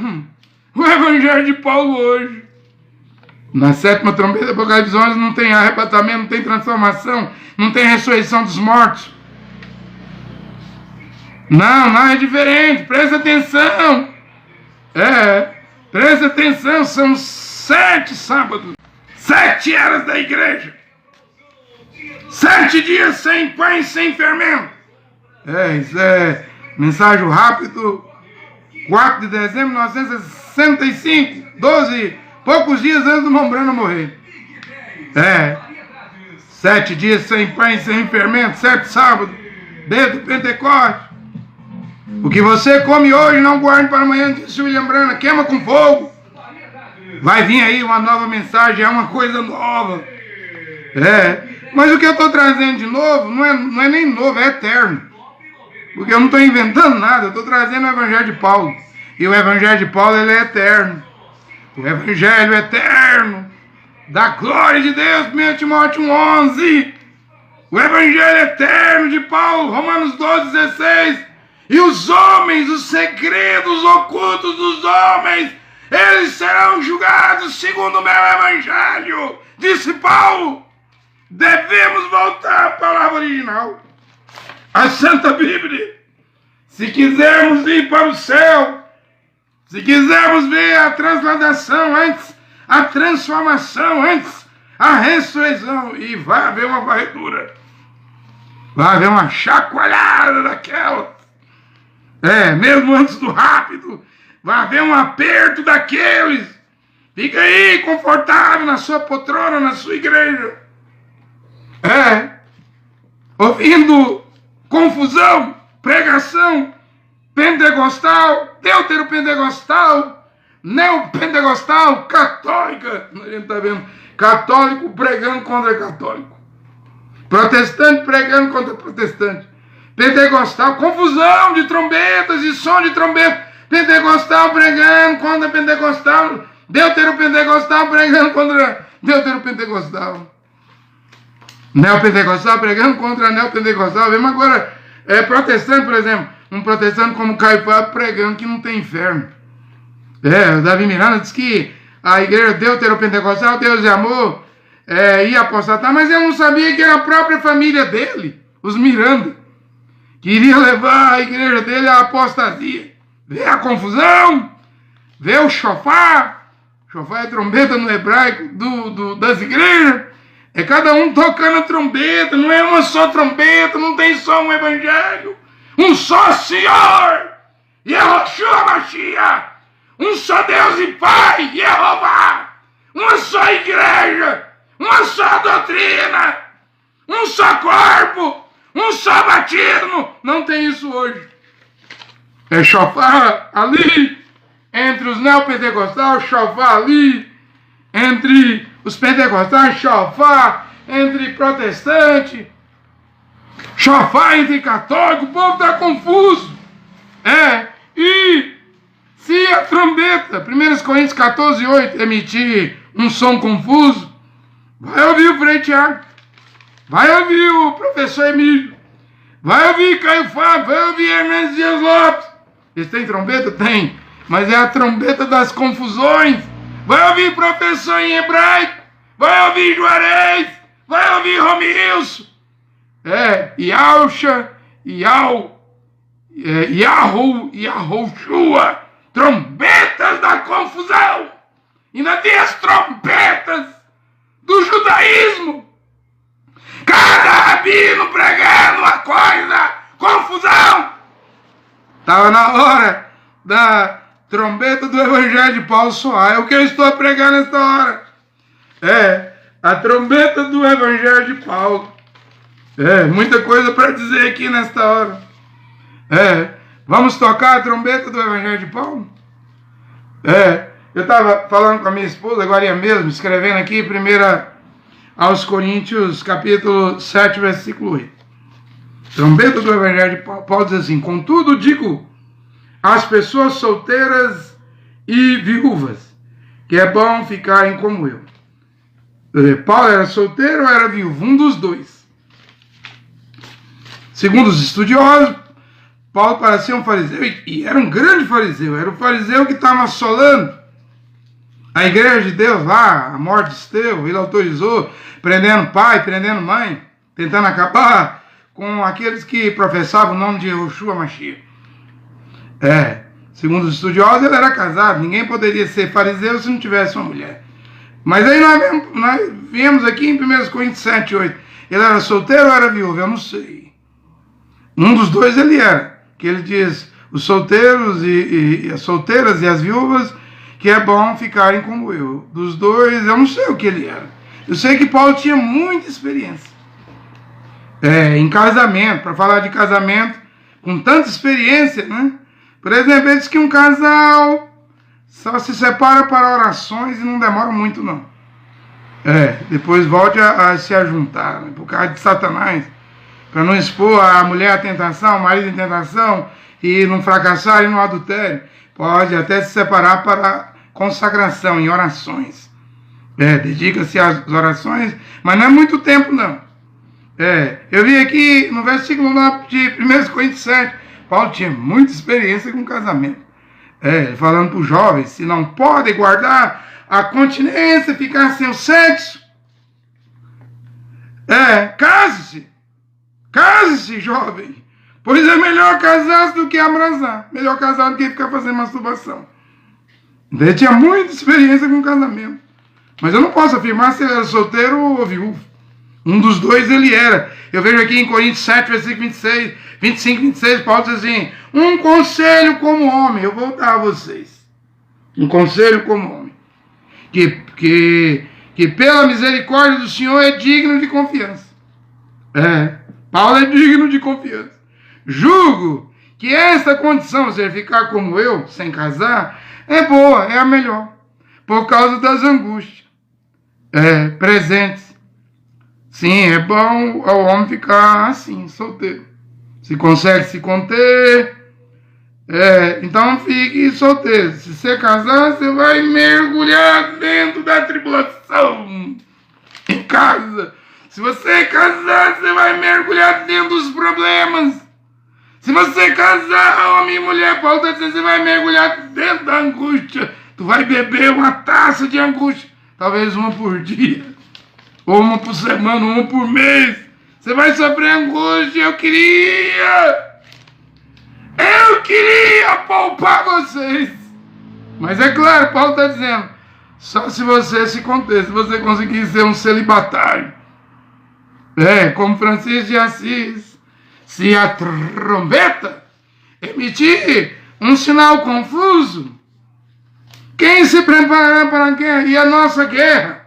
o evangelho de Paulo hoje. Na sétima trombeta, Apocalipse 11, não tem arrebatamento, não tem transformação, não tem ressurreição dos mortos. Não é diferente, presta atenção. Presta atenção, são 7 sábados, 7 eras da igreja, 7 dias sem pães, sem fermento. Isso é mensagem rápido, 4 de dezembro de 1965, 12, poucos dias antes do Mombrana morrer. 7 dias sem pães, sem fermento, 7 sábados, desde o Pentecoste. O que você come hoje, não guarde para amanhã, disse William Branham, queima com fogo. Vai vir aí uma nova mensagem, é uma coisa nova. Mas o que eu estou trazendo de novo, não é nem novo, é eterno. Porque eu não estou inventando nada, eu estou trazendo o Evangelho de Paulo. E o Evangelho de Paulo, ele é eterno. O Evangelho eterno, da glória de Deus, 1 Timóteo 1,11. O Evangelho eterno de Paulo, Romanos 12,16. E os homens, os segredos ocultos dos homens, eles serão julgados segundo o meu Evangelho, disse Paulo. Devemos voltar à palavra original, a Santa Bíblia. Se quisermos ir para o céu, se quisermos ver a transladação antes, a transformação antes, a ressurreição, e vai haver uma varredura, vai haver uma chacoalhada daquela. Mesmo antes do rápido, vai haver um aperto daqueles. Fica aí confortável na sua poltrona, na sua igreja. Ouvindo confusão, pregação pentecostal, deuteropentecostal, neopentecostal, católica. A gente está vendo católico pregando contra católico, protestante pregando contra protestante. Pentecostal, confusão de trombetas e som de trombeta. Pentecostal pregando contra pentecostal. Deuteropentecostal pregando contra deuteropentecostal. Neopentecostal pregando contra neopentecostal. Vemos agora, protestante, por exemplo. Um protestante como Caifás pregando que não tem inferno. O Davi Miranda diz que a igreja deuteropentecostal, Deus é amor, ia apostatar, mas eu não sabia que era a própria família dele, os Miranda, que iria levar a igreja dele à apostasia. Vê a confusão, vê o chofar. Chofar é trombeta no hebraico das igrejas. É cada um tocando a trombeta, não é uma só trombeta, não tem só um evangelho. Um só Senhor, Yehoshua Mashiach. Um só Deus e Pai, Jeová. Uma só igreja, uma só doutrina, um só corpo, um só batismo. Não tem isso hoje. É chofar ali entre os neopentecostais, chofar ali entre os pentecostais, chofar entre protestantes, chofar entre católicos. O povo está confuso. E se a trombeta, 1 Coríntios 14, 8, emitir um som confuso, vai ouvir o Frei Tiago, vai ouvir o professor Emílio, vai ouvir Caio Fábio, vai ouvir Hernandes Dias Lopes. Eles têm trombeta? Tem, mas é a trombeta das confusões. Vai ouvir professor em hebraico, vai ouvir Juarez, vai ouvir Romilson, Yalcha, Yahushua, trombetas da confusão. Ainda tem as trombetas do judaísmo. Cada rabino pregando uma coisa, confusão. Estava na hora da trombeta do Evangelho de Paulo soar. É o que eu estou pregando nesta hora. A trombeta do Evangelho de Paulo. Muita coisa para dizer aqui nesta hora. Vamos tocar a trombeta do Evangelho de Paulo? Eu estava falando com a minha esposa, agora mesmo, escrevendo aqui, 1 aos Coríntios, capítulo 7, versículo 8. Trombeta do Evangelho de Paulo. Paulo diz assim: contudo, digo às pessoas solteiras e viúvas, que é bom ficarem como eu. Paulo era solteiro ou era viúvo? Um dos dois. Segundo os estudiosos, Paulo parecia um fariseu, e era um grande fariseu, era o fariseu que estava assolando a igreja de Deus lá, a morte de Estevão. Ele autorizou, prendendo pai, prendendo mãe, tentando acabar com aqueles que professavam o nome de Yahushua Mashiach. Segundo os estudiosos, ele era casado, ninguém poderia ser fariseu se não tivesse uma mulher. Mas aí nós vemos aqui em 1 Coríntios 7, 8, ele era solteiro ou era viúvo? Eu não sei. Um dos dois ele era, que ele diz, os solteiros e as solteiras e as viúvas, que é bom ficarem como eu. Dos dois, eu não sei o que ele era. Eu sei que Paulo tinha muita experiência em casamento. Para falar de casamento, com tanta experiência, né? Por exemplo, ele diz que um casal só se separa para orações e não demora muito, não. Depois volte a se ajuntar, né? Por causa de Satanás, para não expor a mulher à tentação, o marido à tentação, e não fracassar no adultério. Pode até se separar para consagração em orações. Dedica-se às orações, mas não é muito tempo, não. Eu vi aqui no versículo 9 de 1 Coríntios 7, Paulo tinha muita experiência com casamento. Falando para os jovens, se não podem guardar a continência, ficar sem o sexo, case-se. Case-se, jovem. Pois é melhor casar-se do que abrasar. Melhor casar do que ficar fazendo masturbação. Ele tinha muita experiência com casamento. Mas eu não posso afirmar se ele era solteiro ou viúvo. Um dos dois ele era. Eu vejo aqui em Coríntios 7, versículo 26, 25, 26, Paulo diz assim: um conselho como homem. Eu vou dar a vocês. Um conselho como homem. Que pela misericórdia do Senhor é digno de confiança. Paulo é digno de confiança. Julgo que esta condição, ou seja, ficar como eu, sem casar, é boa, é a melhor, por causa das angústias presentes. Sim, é bom ao homem ficar assim, solteiro. Se consegue se conter, então fique solteiro. Se você casar, você vai mergulhar dentro da tribulação em casa. Se você casar, você vai mergulhar dentro dos problemas. Se você casar, homem e mulher, Paulo está dizendo, você vai mergulhar dentro da angústia. Tu vai beber uma taça de angústia. Talvez uma por dia. Ou uma por semana, uma por mês. Você vai sofrer angústia. Eu queria poupar vocês. Mas é claro, Paulo está dizendo, só se você se conter, se você conseguir ser um celibatário. Como Francisco de Assis, se a trombeta emitir um sinal confuso, quem se preparará para a guerra? E a nossa guerra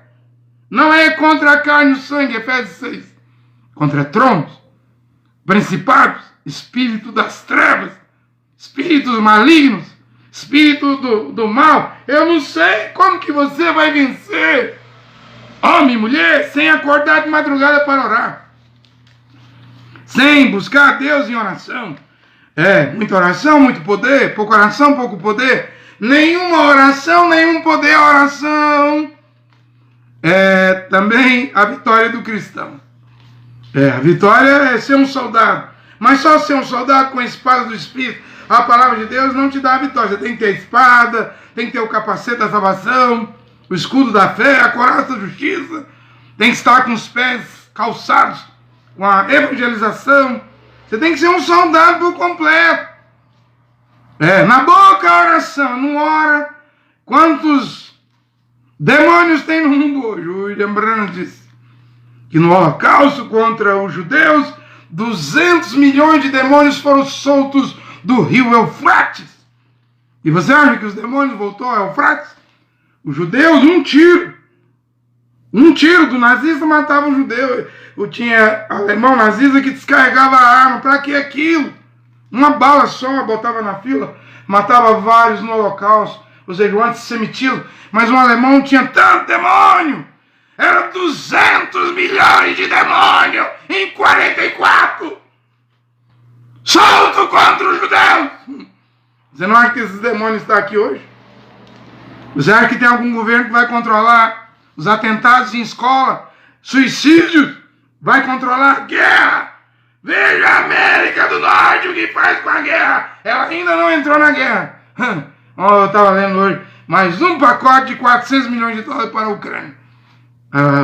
não é contra a carne e o sangue, Efésios 6, contra tronos, principados, espírito das trevas, espíritos malignos, espírito do mal. Eu não sei como que você vai vencer, homem e mulher, sem acordar de madrugada para orar, sem buscar a Deus em oração. Muita oração, muito poder, pouca oração, pouco poder. nenhuma oração, nenhum poder a oração. É também a vitória do cristão. A vitória é ser um soldado. Mas só ser um soldado com a espada do Espírito, a palavra de Deus não te dá a vitória. Você tem que ter a espada, tem que ter o capacete da salvação, o escudo da fé, a coraça da justiça. Tem que estar com os pés calçados, com a evangelização. Você tem que ser um soldado por completo. Na boca a oração, não ora. Quantos demônios tem no mundo hoje? O William Branham disse que no holocausto contra os judeus, 200 milhões de demônios foram soltos do rio Eufrates. E você acha que os demônios voltou ao Eufrates? Os judeus, um tiro do nazista matava um judeu. Eu tinha alemão nazista que descarregava a arma. Para que aquilo? Uma bala só, botava na fila, matava vários no holocausto, ou seja, o antissemitismo. Mas um alemão tinha tanto demônio. Eram 200 milhões de demônios em 44. Solto contra os judeus. Você não acha que esses demônios estão aqui hoje? Você acha que tem algum governo que vai controlar os atentados em escola, suicídios? Vai controlar a guerra? Veja a América do Norte o que faz com a guerra. Ela ainda não entrou na guerra. Eu estava lendo hoje. Mais um pacote de 400 milhões de dólares para a Ucrânia.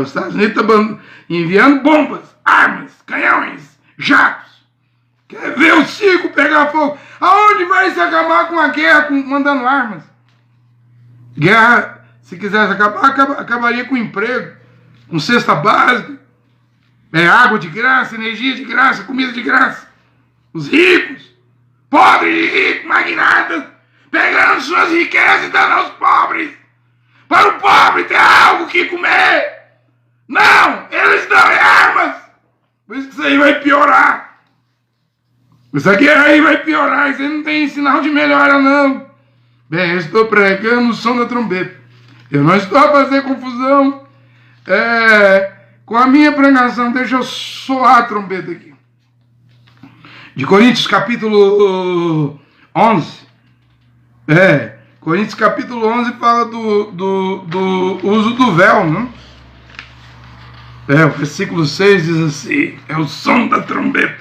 Os Estados Unidos estão enviando bombas, armas, canhões, jatos. Quer ver o circo pegar fogo? Aonde vai se acabar com a guerra mandando armas? Guerra, se quisesse acabar, acabaria com emprego, com cesta básica, água de graça, energia de graça, comida de graça. Os ricos, pobres e ricos, magnatas, pegando suas riquezas e dando aos pobres. Para o pobre ter algo que comer. Não, eles dão armas. Por isso que isso aí vai piorar. Essa guerra aí vai piorar. Isso aí não tem sinal de melhora, não. Bem, eu estou pregando o som da trombeta. Eu não estou a fazer confusão com a minha pregação. Deixa eu soar a trombeta aqui. De Coríntios capítulo 11. Coríntios capítulo 11 fala do uso do véu, não? O versículo 6 diz assim, é o som da trombeta.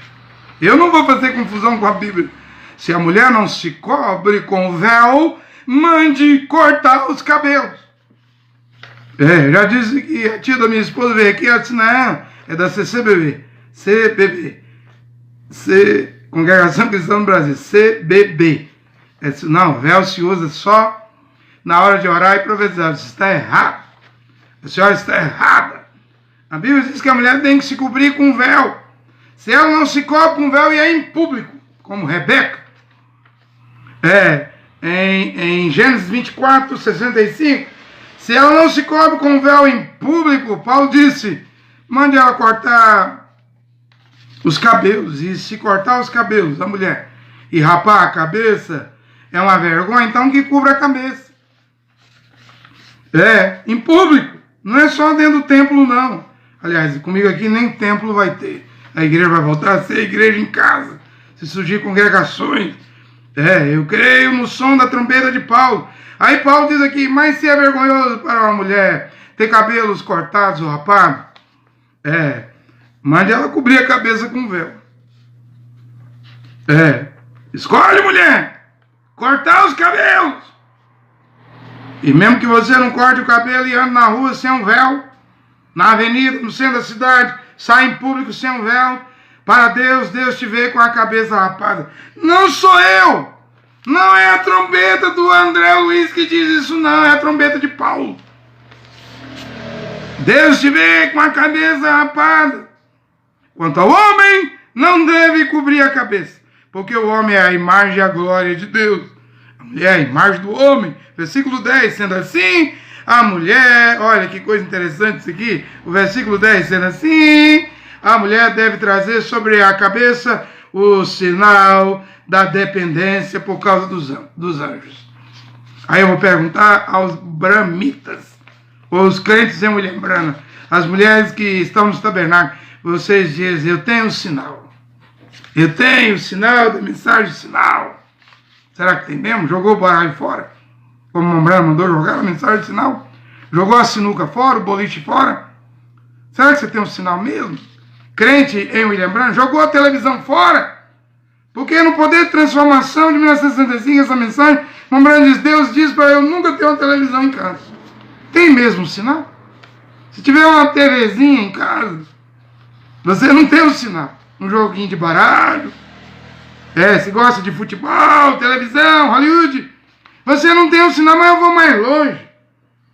Eu não vou fazer confusão com a Bíblia. Se a mulher não se cobre com véu, mande cortar os cabelos. Já disse que a tia da minha esposa veio aqui, ela disse, não, é da CCBB. Congregação Cristã no Brasil, CBB. Disse, não, véu se usa só na hora de orar e profetizar. Isso está errado. A senhora está errada. A Bíblia diz que a mulher tem que se cobrir com véu. Se ela não se cobre com véu e é em público, como Rebeca, em Gênesis 24, 65, se ela não se cobre com véu em público, Paulo disse, mande ela cortar os cabelos. E se cortar os cabelos da mulher e rapar a cabeça, é uma vergonha, então que cubra a cabeça. Em público, não é só dentro do templo, não. Aliás, comigo aqui nem templo vai ter. A igreja vai voltar a ser igreja em casa. Se surgir congregações. Eu creio no som da trombeta de Paulo. Aí Paulo diz aqui, mas se é vergonhoso para uma mulher ter cabelos cortados ou rapados, mande ela cobrir a cabeça com véu. Escolhe, mulher, cortar os cabelos. E mesmo que você não corte o cabelo e ande na rua sem um véu, na avenida, no centro da cidade, sai em público sem um véu, para Deus, Deus te vê com a cabeça rapada. Não sou eu! Não é a trombeta do André Luiz que diz isso, não, é a trombeta de Paulo. Deus te vê com a cabeça rapada. Quanto ao homem, não deve cobrir a cabeça, porque o homem é a imagem e a glória de Deus. A mulher é a imagem do homem. Versículo 10, sendo assim, a mulher, olha que coisa interessante isso aqui, o versículo 10, sendo assim, a mulher deve trazer sobre a cabeça o sinal da dependência por causa dos anjos. Aí eu vou perguntar aos bramitas, ou os crentes em mulher brana, as mulheres que estão nos tabernáculos, vocês dizem, eu tenho um sinal. Eu tenho o sinal da mensagem sinal. Será que tem mesmo? Jogou o baralho fora? como o Mombrano mandou jogar a mensagem de sinal, jogou a sinuca fora, o boliche fora. Será que você tem um sinal mesmo? Crente em William Branham jogou a televisão fora. Porque no poder de transformação de 1965, essa mensagem, Mombrano diz, Deus diz para eu nunca ter uma televisão em casa. Tem mesmo um sinal? Se tiver uma TVzinha em casa, você não tem um sinal. Um joguinho de baralho, se gosta de futebol, televisão, Hollywood, você não tem um sinal, mas eu vou mais longe.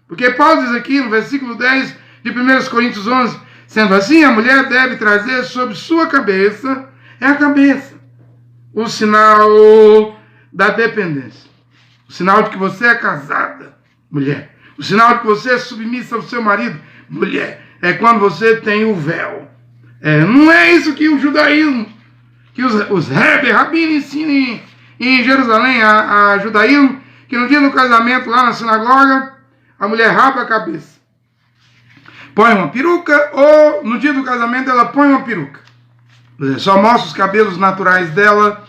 Porque Paulo diz aqui no versículo 10 de 1 Coríntios 11, sendo assim, a mulher deve trazer sobre sua cabeça, a cabeça, o sinal da dependência. O sinal de que você é casada, mulher. O sinal de que você é submissa ao seu marido, mulher. É quando você tem o véu. Não é isso que o judaísmo, que os rabinos ensinam em Jerusalém, a judaísmo, que no dia do casamento lá na sinagoga, a mulher rapa a cabeça, põe uma peruca, ou no dia do casamento ela põe uma peruca. Só mostra os cabelos naturais dela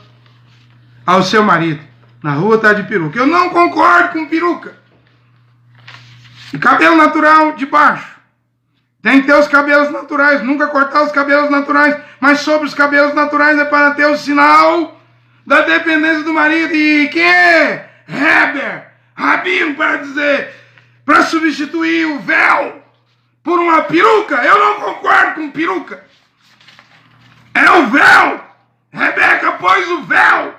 ao seu marido. Na rua está de peruca. Eu não concordo com peruca. E cabelo natural de baixo. Tem que ter os cabelos naturais, nunca cortar os cabelos naturais, mas sobre os cabelos naturais é para ter o sinal da dependência do marido. E quem é rabino para dizer, para substituir o véu por uma peruca? Eu não concordo com peruca. É o véu. Rebeca pôs o véu.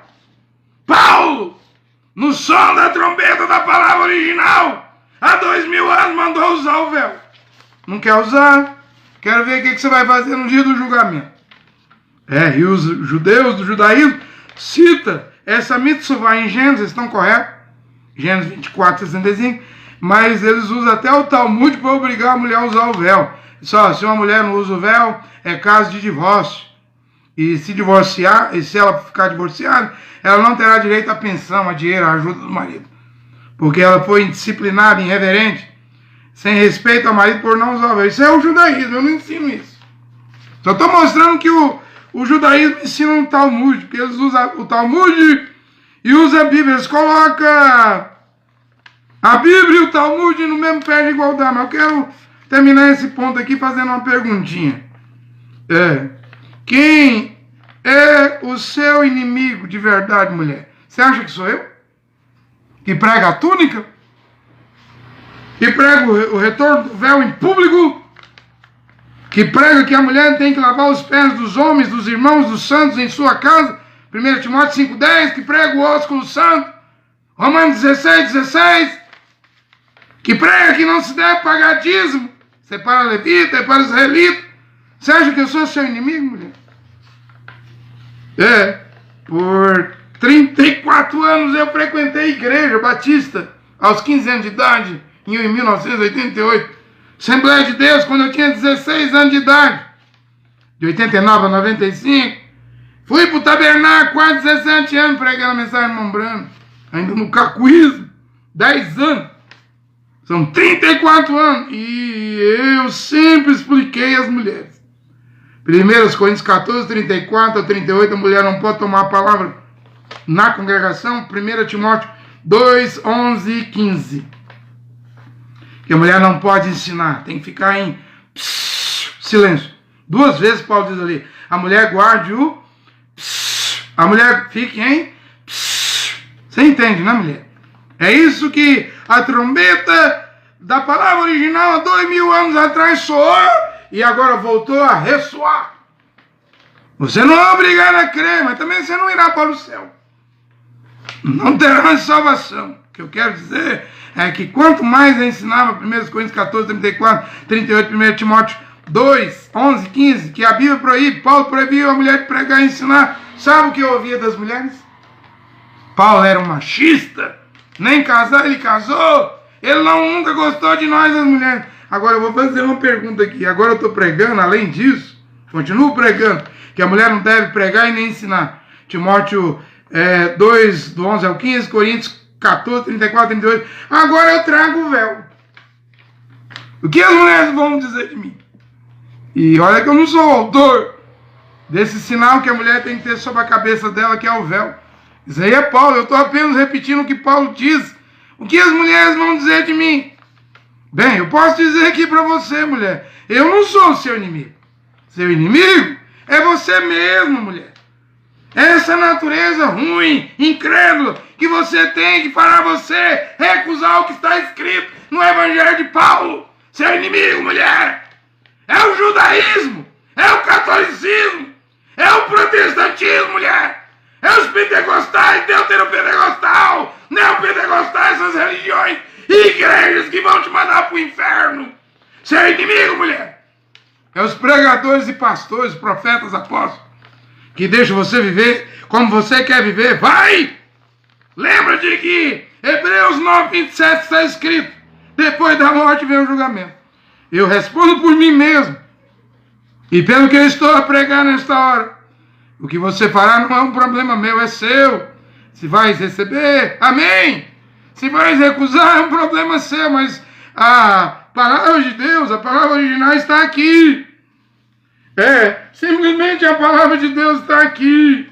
Paulo, no som da trombeta da palavra original, há 2000 anos mandou usar o véu. Não quer usar? Quero ver o que você vai fazer no dia do julgamento. E os judeus do judaísmo cita essa mitzvah em Gênesis, estão corretos? Gênesis 24, 65. Mas eles usam até o Talmud para obrigar a mulher a usar o véu. Só, se uma mulher não usa o véu, é caso de divórcio. E se divorciar, e se ela ficar divorciada, ela não terá direito à pensão, a dinheiro, à ajuda do marido. Porque ela foi indisciplinada, irreverente, sem respeito ao marido por não usar o véu. Isso é o judaísmo, eu não ensino isso. Só estou mostrando que o judaísmo ensina um Talmud, porque eles usam o Talmud e usam a Bíblia. Eles colocam a Bíblia e o Talmud no mesmo pé de igualdade. Mas eu quero terminar esse ponto aqui fazendo uma perguntinha. Quem é o seu inimigo de verdade, mulher? Você acha que sou eu? Que prega a túnica? Que prega o retorno do véu em público? Que prega que a mulher tem que lavar os pés dos homens, dos irmãos, dos santos em sua casa? 1 Timóteo 5,10. Que prega o ósculo santo? Romanos 16,16. Que prega que não se deve pagar dízimo. Isso é para levita, é para israelita. Você acha que eu sou seu inimigo, mulher? Por 34 anos eu frequentei a igreja batista, aos 15 anos de idade, em 1988. Assembleia de Deus, quando eu tinha 16 anos de idade. De 89 a 95. Fui para o tabernáculo, quase 17 anos, pregando a mensagem de Mombrano. Ainda no cacuísmo. 10 anos. São 34 anos. E eu sempre expliquei às mulheres. 1 Coríntios 14, 34 a 38, a mulher não pode tomar a palavra na congregação. 1 Timóteo 2, 11 e 15. Que a mulher não pode ensinar, tem que ficar em silêncio. 2 vezes Paulo diz ali, a mulher guarde o a mulher fique em você entende, né, mulher? É isso que a trombeta da palavra original há 2000 anos atrás soou e agora voltou a ressoar. Você não é obrigado a crer, mas também você não irá para o céu. Não terá salvação. O que eu quero dizer é que quanto mais eu ensinava 1 Coríntios 14, 34, 38, 1 Timóteo 2, 11, 15, que a Bíblia proíbe, Paulo proibiu a mulher de pregar e ensinar. Sabe o que eu ouvia das mulheres? Paulo era um machista, nem casar ele casou, ele nunca gostou de nós as mulheres. Agora eu vou fazer uma pergunta aqui, agora eu estou pregando, além disso, continuo pregando, que a mulher não deve pregar e nem ensinar. Timóteo 2, do 11 ao 15, Coríntios 14, 34, 38. Agora eu trago o véu. O que as mulheres vão dizer de mim? E olha que eu não sou o autor desse sinal que a mulher tem que ter sobre a cabeça dela, que é o véu. Isso aí é Paulo, eu estou apenas repetindo o que Paulo diz. O que as mulheres vão dizer de mim? Bem, eu posso dizer aqui para você, mulher, eu não sou o seu inimigo. Seu inimigo é você mesmo, mulher. Essa natureza ruim, incrédula, que você tem que para você recusar o que está escrito no Evangelho de Paulo. Seu inimigo, mulher, é o judaísmo, é o catolicismo, é o protestantismo, mulher. É os pentecostais, deuteropentecostal, neopentecostal, essas religiões e igrejas que vão te mandar para o inferno. Seu inimigo, mulher. É os pregadores e pastores, profetas, apóstolos, que deixam você viver como você quer viver. Vai! Lembra de que Hebreus 9:27 está escrito: depois da morte vem o julgamento. Eu respondo por mim mesmo e pelo que eu estou a pregar nesta hora. O que você fará não é um problema meu, é seu. Se vais receber, amém. Se vais recusar, é um problema seu, mas a palavra de Deus, a palavra original está aqui. Simplesmente a palavra de Deus está aqui.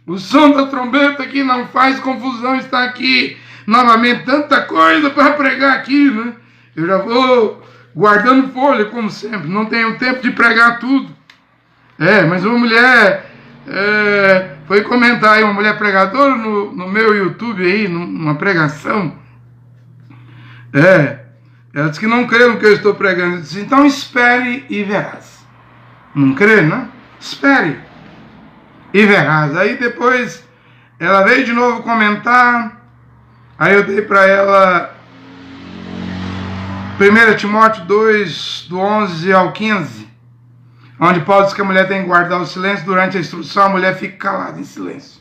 O som da trombeta que não faz confusão está aqui. Novamente, tanta coisa para pregar aqui, né? Eu já vou guardando folha, como sempre. Não tenho tempo de pregar tudo. Mas uma mulher foi comentar aí, uma mulher pregadora no meu YouTube aí, numa pregação. Ela disse que não crê no que eu estou pregando. Eu disse, então espere e verás. Não crê, não? Espere e verás. Aí depois ela veio de novo comentar. Aí eu dei para ela 1 Timóteo 2, do 11 ao 15, onde Paulo diz que a mulher tem que guardar o silêncio durante a instrução, a mulher fica calada em silêncio.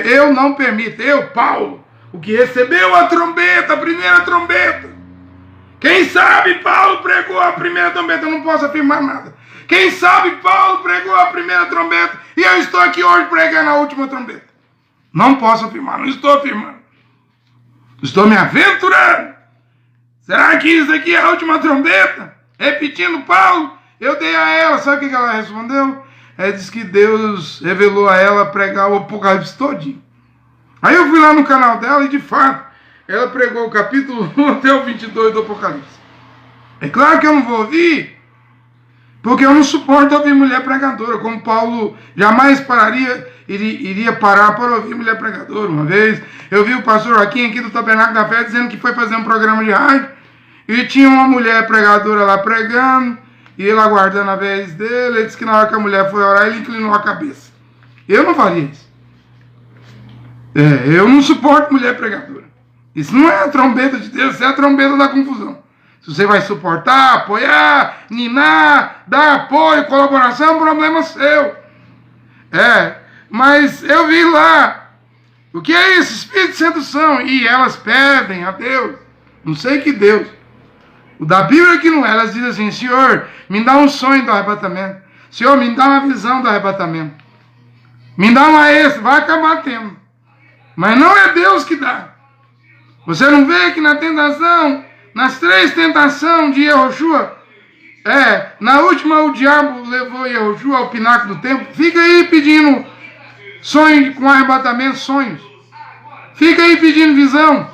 Eu não permito, Paulo, o que recebeu a trombeta, a primeira trombeta. Quem sabe Paulo pregou a primeira trombeta, eu não posso afirmar nada. Quem sabe Paulo pregou a primeira trombeta e eu estou aqui hoje pregando a última trombeta. Não posso afirmar, não estou afirmando. Estou me aventurando. Será que isso aqui é a última trombeta? Repetindo Paulo, eu dei a ela, sabe o que ela respondeu? Ela disse que Deus revelou a ela pregar o Apocalipse todinho. Aí eu fui lá no canal dela e de fato, ela pregou o capítulo 1 até o 22 do Apocalipse. É claro que eu não vou ouvir, porque eu não suporto ouvir mulher pregadora, como Paulo jamais iria parar para ouvir mulher pregadora. Uma vez eu vi o pastor Joaquim aqui do Tabernáculo da Fé dizendo que foi fazer um programa de rádio e tinha uma mulher pregadora lá pregando e ele aguardando a vez dele. Ele disse que na hora que a mulher foi orar ele inclinou a cabeça. Eu não faria isso. Eu não suporto mulher pregadora. Isso não é a trombeta de Deus, isso é a trombeta da confusão. Se você vai suportar, apoiar, ninar, dar apoio, colaboração, é um problema seu. Mas eu vi lá, o que é isso? Espírito de sedução. E elas pedem a Deus, não sei que Deus. O da Bíblia que não é, elas dizem assim, Senhor, me dá um sonho do arrebatamento. Senhor, me dá uma visão do arrebatamento. Me dá uma extra, vai acabar tendo. Mas não é Deus que dá. Você não vê que na tentação, nas 3 tentações de Yehoshua, na última o diabo levou Yehoshua ao pináculo do templo. Fica aí pedindo sonho com arrebatamento, sonhos. Fica aí pedindo visão.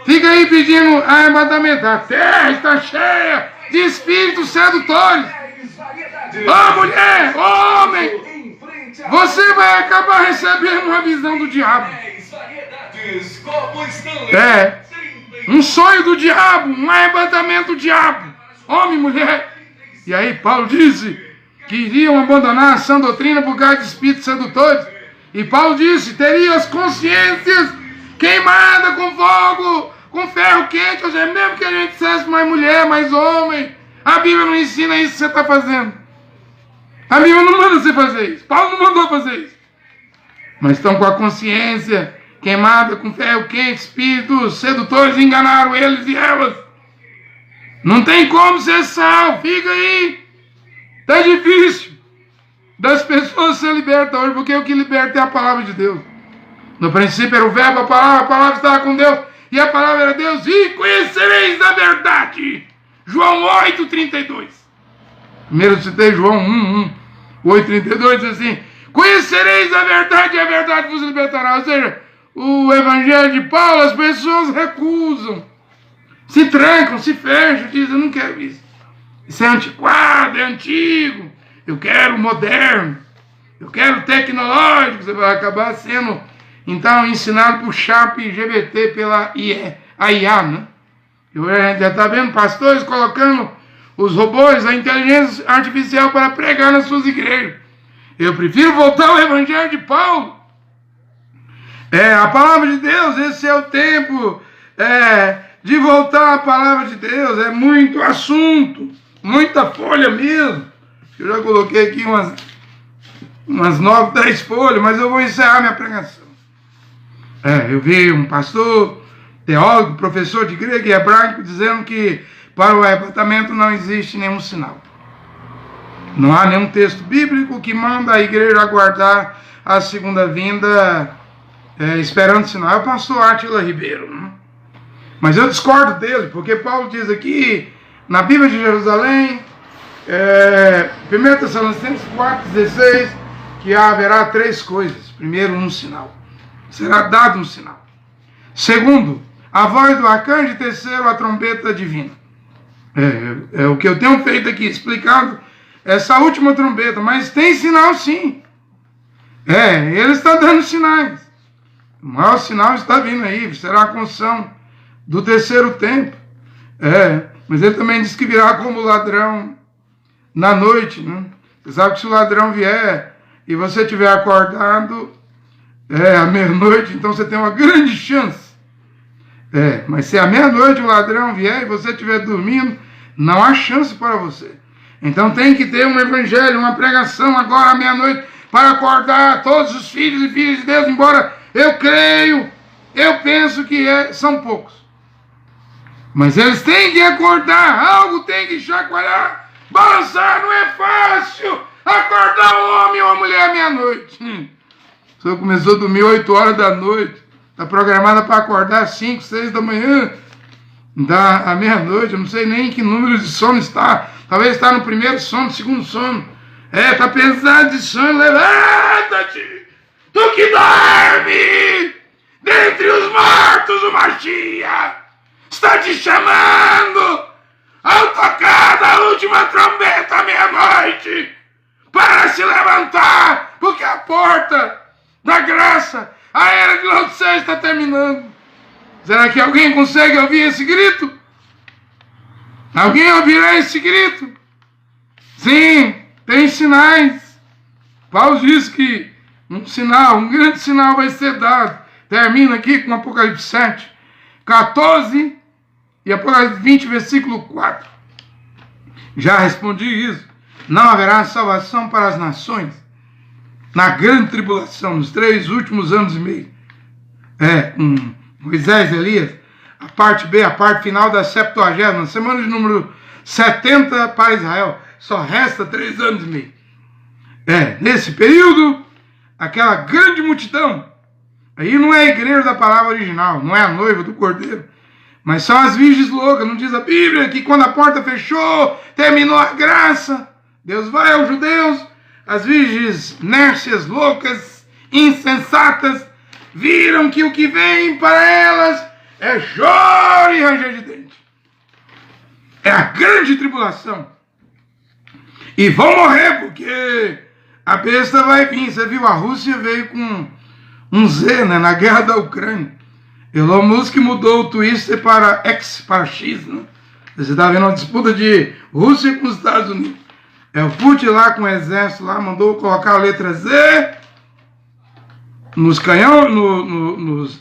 Fica aí pedindo arrebatamento. A terra está cheia de espíritos sedutores. Mulher, homem, você vai acabar recebendo uma visão do diabo. Um sonho do diabo, um arrebatamento do diabo. Homem, mulher. E aí Paulo disse que iriam abandonar a sã doutrina por causa de espíritos sedutores. E Paulo disse, teria as consciências queimadas com fogo, com ferro quente. Ou seja, mesmo que a gente dissesse mais mulher, mais homem, a Bíblia não ensina isso que você está fazendo. A Bíblia não manda você fazer isso. Paulo não mandou fazer isso. Mas estão com a consciência queimada com ferro quente, espíritos sedutores enganaram eles e elas. Não tem como ser salvo, fica aí. Tá difícil das pessoas ser libertas hoje, porque o que liberta é a palavra de Deus. No princípio era o verbo, a palavra estava com Deus, e a palavra era Deus, e conhecereis da verdade. João 8:32. Primeiro eu citei João 8:32, diz assim, conhecereis a verdade e a verdade vos libertará. Ou seja, o evangelho de Paulo, as pessoas recusam, se trancam, se fecham, dizem, eu não quero isso. Isso é antiquado, é antigo, eu quero moderno, eu quero tecnológico. Você vai acabar sendo, então, ensinado por ChatGPT, pela IA, né? A gente já está vendo pastores colocando os robôs, a inteligência artificial para pregar nas suas igrejas. Eu prefiro voltar ao evangelho de Paulo. A palavra de Deus, esse é o tempo de voltar à palavra de Deus. É muito assunto, muita folha mesmo. Eu já coloquei aqui umas 9, 10 folhas, mas eu vou encerrar minha pregação. Eu vi um pastor, teólogo, professor de grego e hebraico dizendo que para o arrebatamento não existe nenhum sinal. Não há nenhum texto bíblico que manda a igreja aguardar a segunda vinda esperando sinal. É o pastor Átila Ribeiro, né? Mas eu discordo dele, porque Paulo diz aqui na Bíblia de Jerusalém, 1 Tessalonicenses 4,16, que haverá 3 coisas. Primeiro, um sinal. Será dado um sinal. Segundo, a voz do arcanjo. E terceiro, a trombeta divina. É o que eu tenho feito aqui, explicando essa última trombeta. Mas tem sinal sim. Ele está dando sinais. O maior sinal está vindo aí. Será a construção do terceiro templo. Mas ele também diz que virá como ladrão na noite, né? Você sabe que se o ladrão vier e você estiver acordado à meia-noite, então você tem uma grande chance. Mas se à meia-noite o ladrão vier e você estiver dormindo, não há chance para você. Então tem que ter um evangelho, uma pregação agora à meia-noite para acordar todos os filhos e filhas de Deus, embora eu creio, eu penso que são poucos. Mas eles têm que acordar, algo tem que chacoalhar, balançar. Não é fácil acordar um homem ou uma mulher à meia-noite. O senhor começou a dormir 8 horas da noite, está programada para acordar às 5, 6 da manhã, da à meia-noite. Eu não sei nem em que número de sono está. Talvez está no primeiro sono, segundo sono. Está pesado de sono. Levanta-te, tu que dorme, dentre os mortos o Mashiach está te chamando ao tocar da última trombeta à meia-noite para se levantar, porque a porta da graça, a era de Laodiceia está terminando. Será que alguém consegue ouvir esse grito? Alguém ouvirá esse grito? Sim, tem sinais. Paulo diz que um sinal, um grande sinal vai ser dado. Termina aqui com Apocalipse 7, 14 e Apocalipse 20, versículo 4. Já respondi isso. Não haverá salvação para as nações na grande tribulação, nos 3 últimos anos e meio. Com Moisés e Elias, a parte B, a parte final da 70ª, semana de número 70 para Israel. Só resta 3 anos e meio. Nesse período, aquela grande multidão, aí não é a igreja da palavra original, não é a noiva do Cordeiro, mas são as virgens loucas. Não diz a Bíblia que quando a porta fechou, terminou a graça, Deus vai aos judeus, as virgens nércias, loucas, insensatas, viram que o que vem para elas é choro e ranger de dente. É a grande tribulação. E vão morrer, porque a besta vai vir. Você viu, a Rússia veio com um Z, né, na guerra da Ucrânia. Elon Musk mudou o Twitter para X, para X, né? Você está vendo uma disputa de Rússia com os Estados Unidos. O Putin lá com o exército lá mandou colocar a letra Z nos canhões,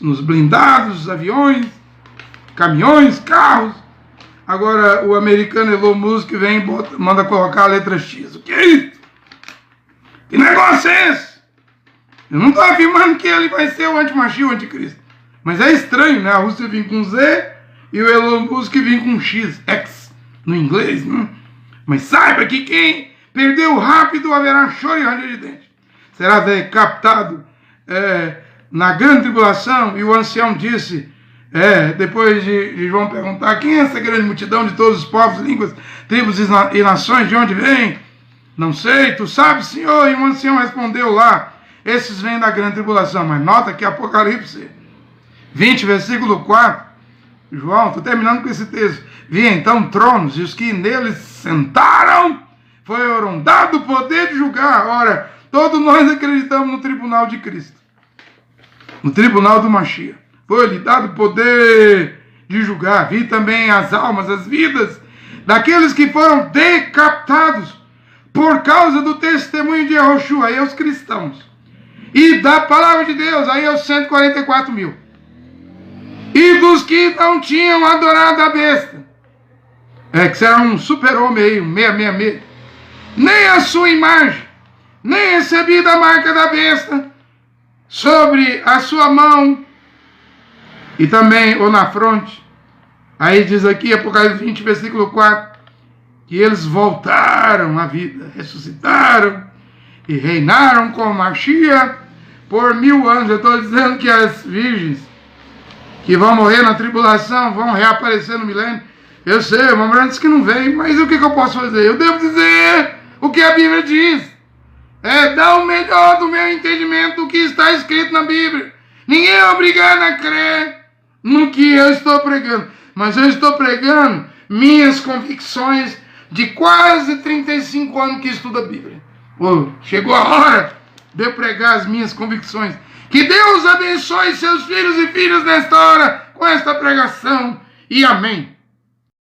nos blindados, aviões, caminhões, carros. Agora o americano Elon Musk vem e manda colocar a letra X. O que é isso? Que negócio é esse? Eu não estou afirmando que ele vai ser o anti-Mashiach, o anticristo. Mas é estranho, né? A Rússia vir com Z e o Elon Musk vir com X, X, no inglês, né? Mas saiba que quem perdeu rápido haverá choro e ranger de dente. Será decapitado na grande tribulação. E o ancião disse, depois de João perguntar, quem é essa grande multidão de todos os povos, línguas, tribos e nações, de onde vem? Não sei, tu sabes, Senhor? E o ancião respondeu lá, esses vêm da grande tribulação. Mas nota que Apocalipse 20, versículo 4. João, estou terminando com esse texto. Vi então tronos, e os que neles sentaram, foram dado o poder de julgar. Ora, todos nós acreditamos no tribunal de Cristo, no tribunal do Mashiach. Foi-lhe dado o poder de julgar. Vi também as almas, as vidas daqueles que foram decapitados por causa do testemunho de Yahushua, aí os cristãos, e da palavra de Deus, aí os 144 mil, e dos que não tinham adorado a besta, que será um super-homem aí, um 666, nem a sua imagem, nem recebido a marca da besta sobre a sua mão, e também ou na fronte. Aí diz aqui, Apocalipse 20, versículo 4, que eles voltaram à vida, ressuscitaram e reinaram com Mashiach por 1000 anos. Eu estou dizendo que as virgens que vão morrer na tribulação vão reaparecer no milênio. Eu sei, o Mambrano disse que não veio, mas o que eu posso fazer? Eu devo dizer o que a Bíblia diz. Dar o melhor do meu entendimento do que está escrito na Bíblia. Ninguém é obrigado a crer no que eu estou pregando, mas eu estou pregando minhas convicções de quase 35 anos que estudo a Bíblia. Chegou a hora de eu pregar as minhas convicções. Que Deus abençoe seus filhos e filhas nesta hora com esta pregação. E amém.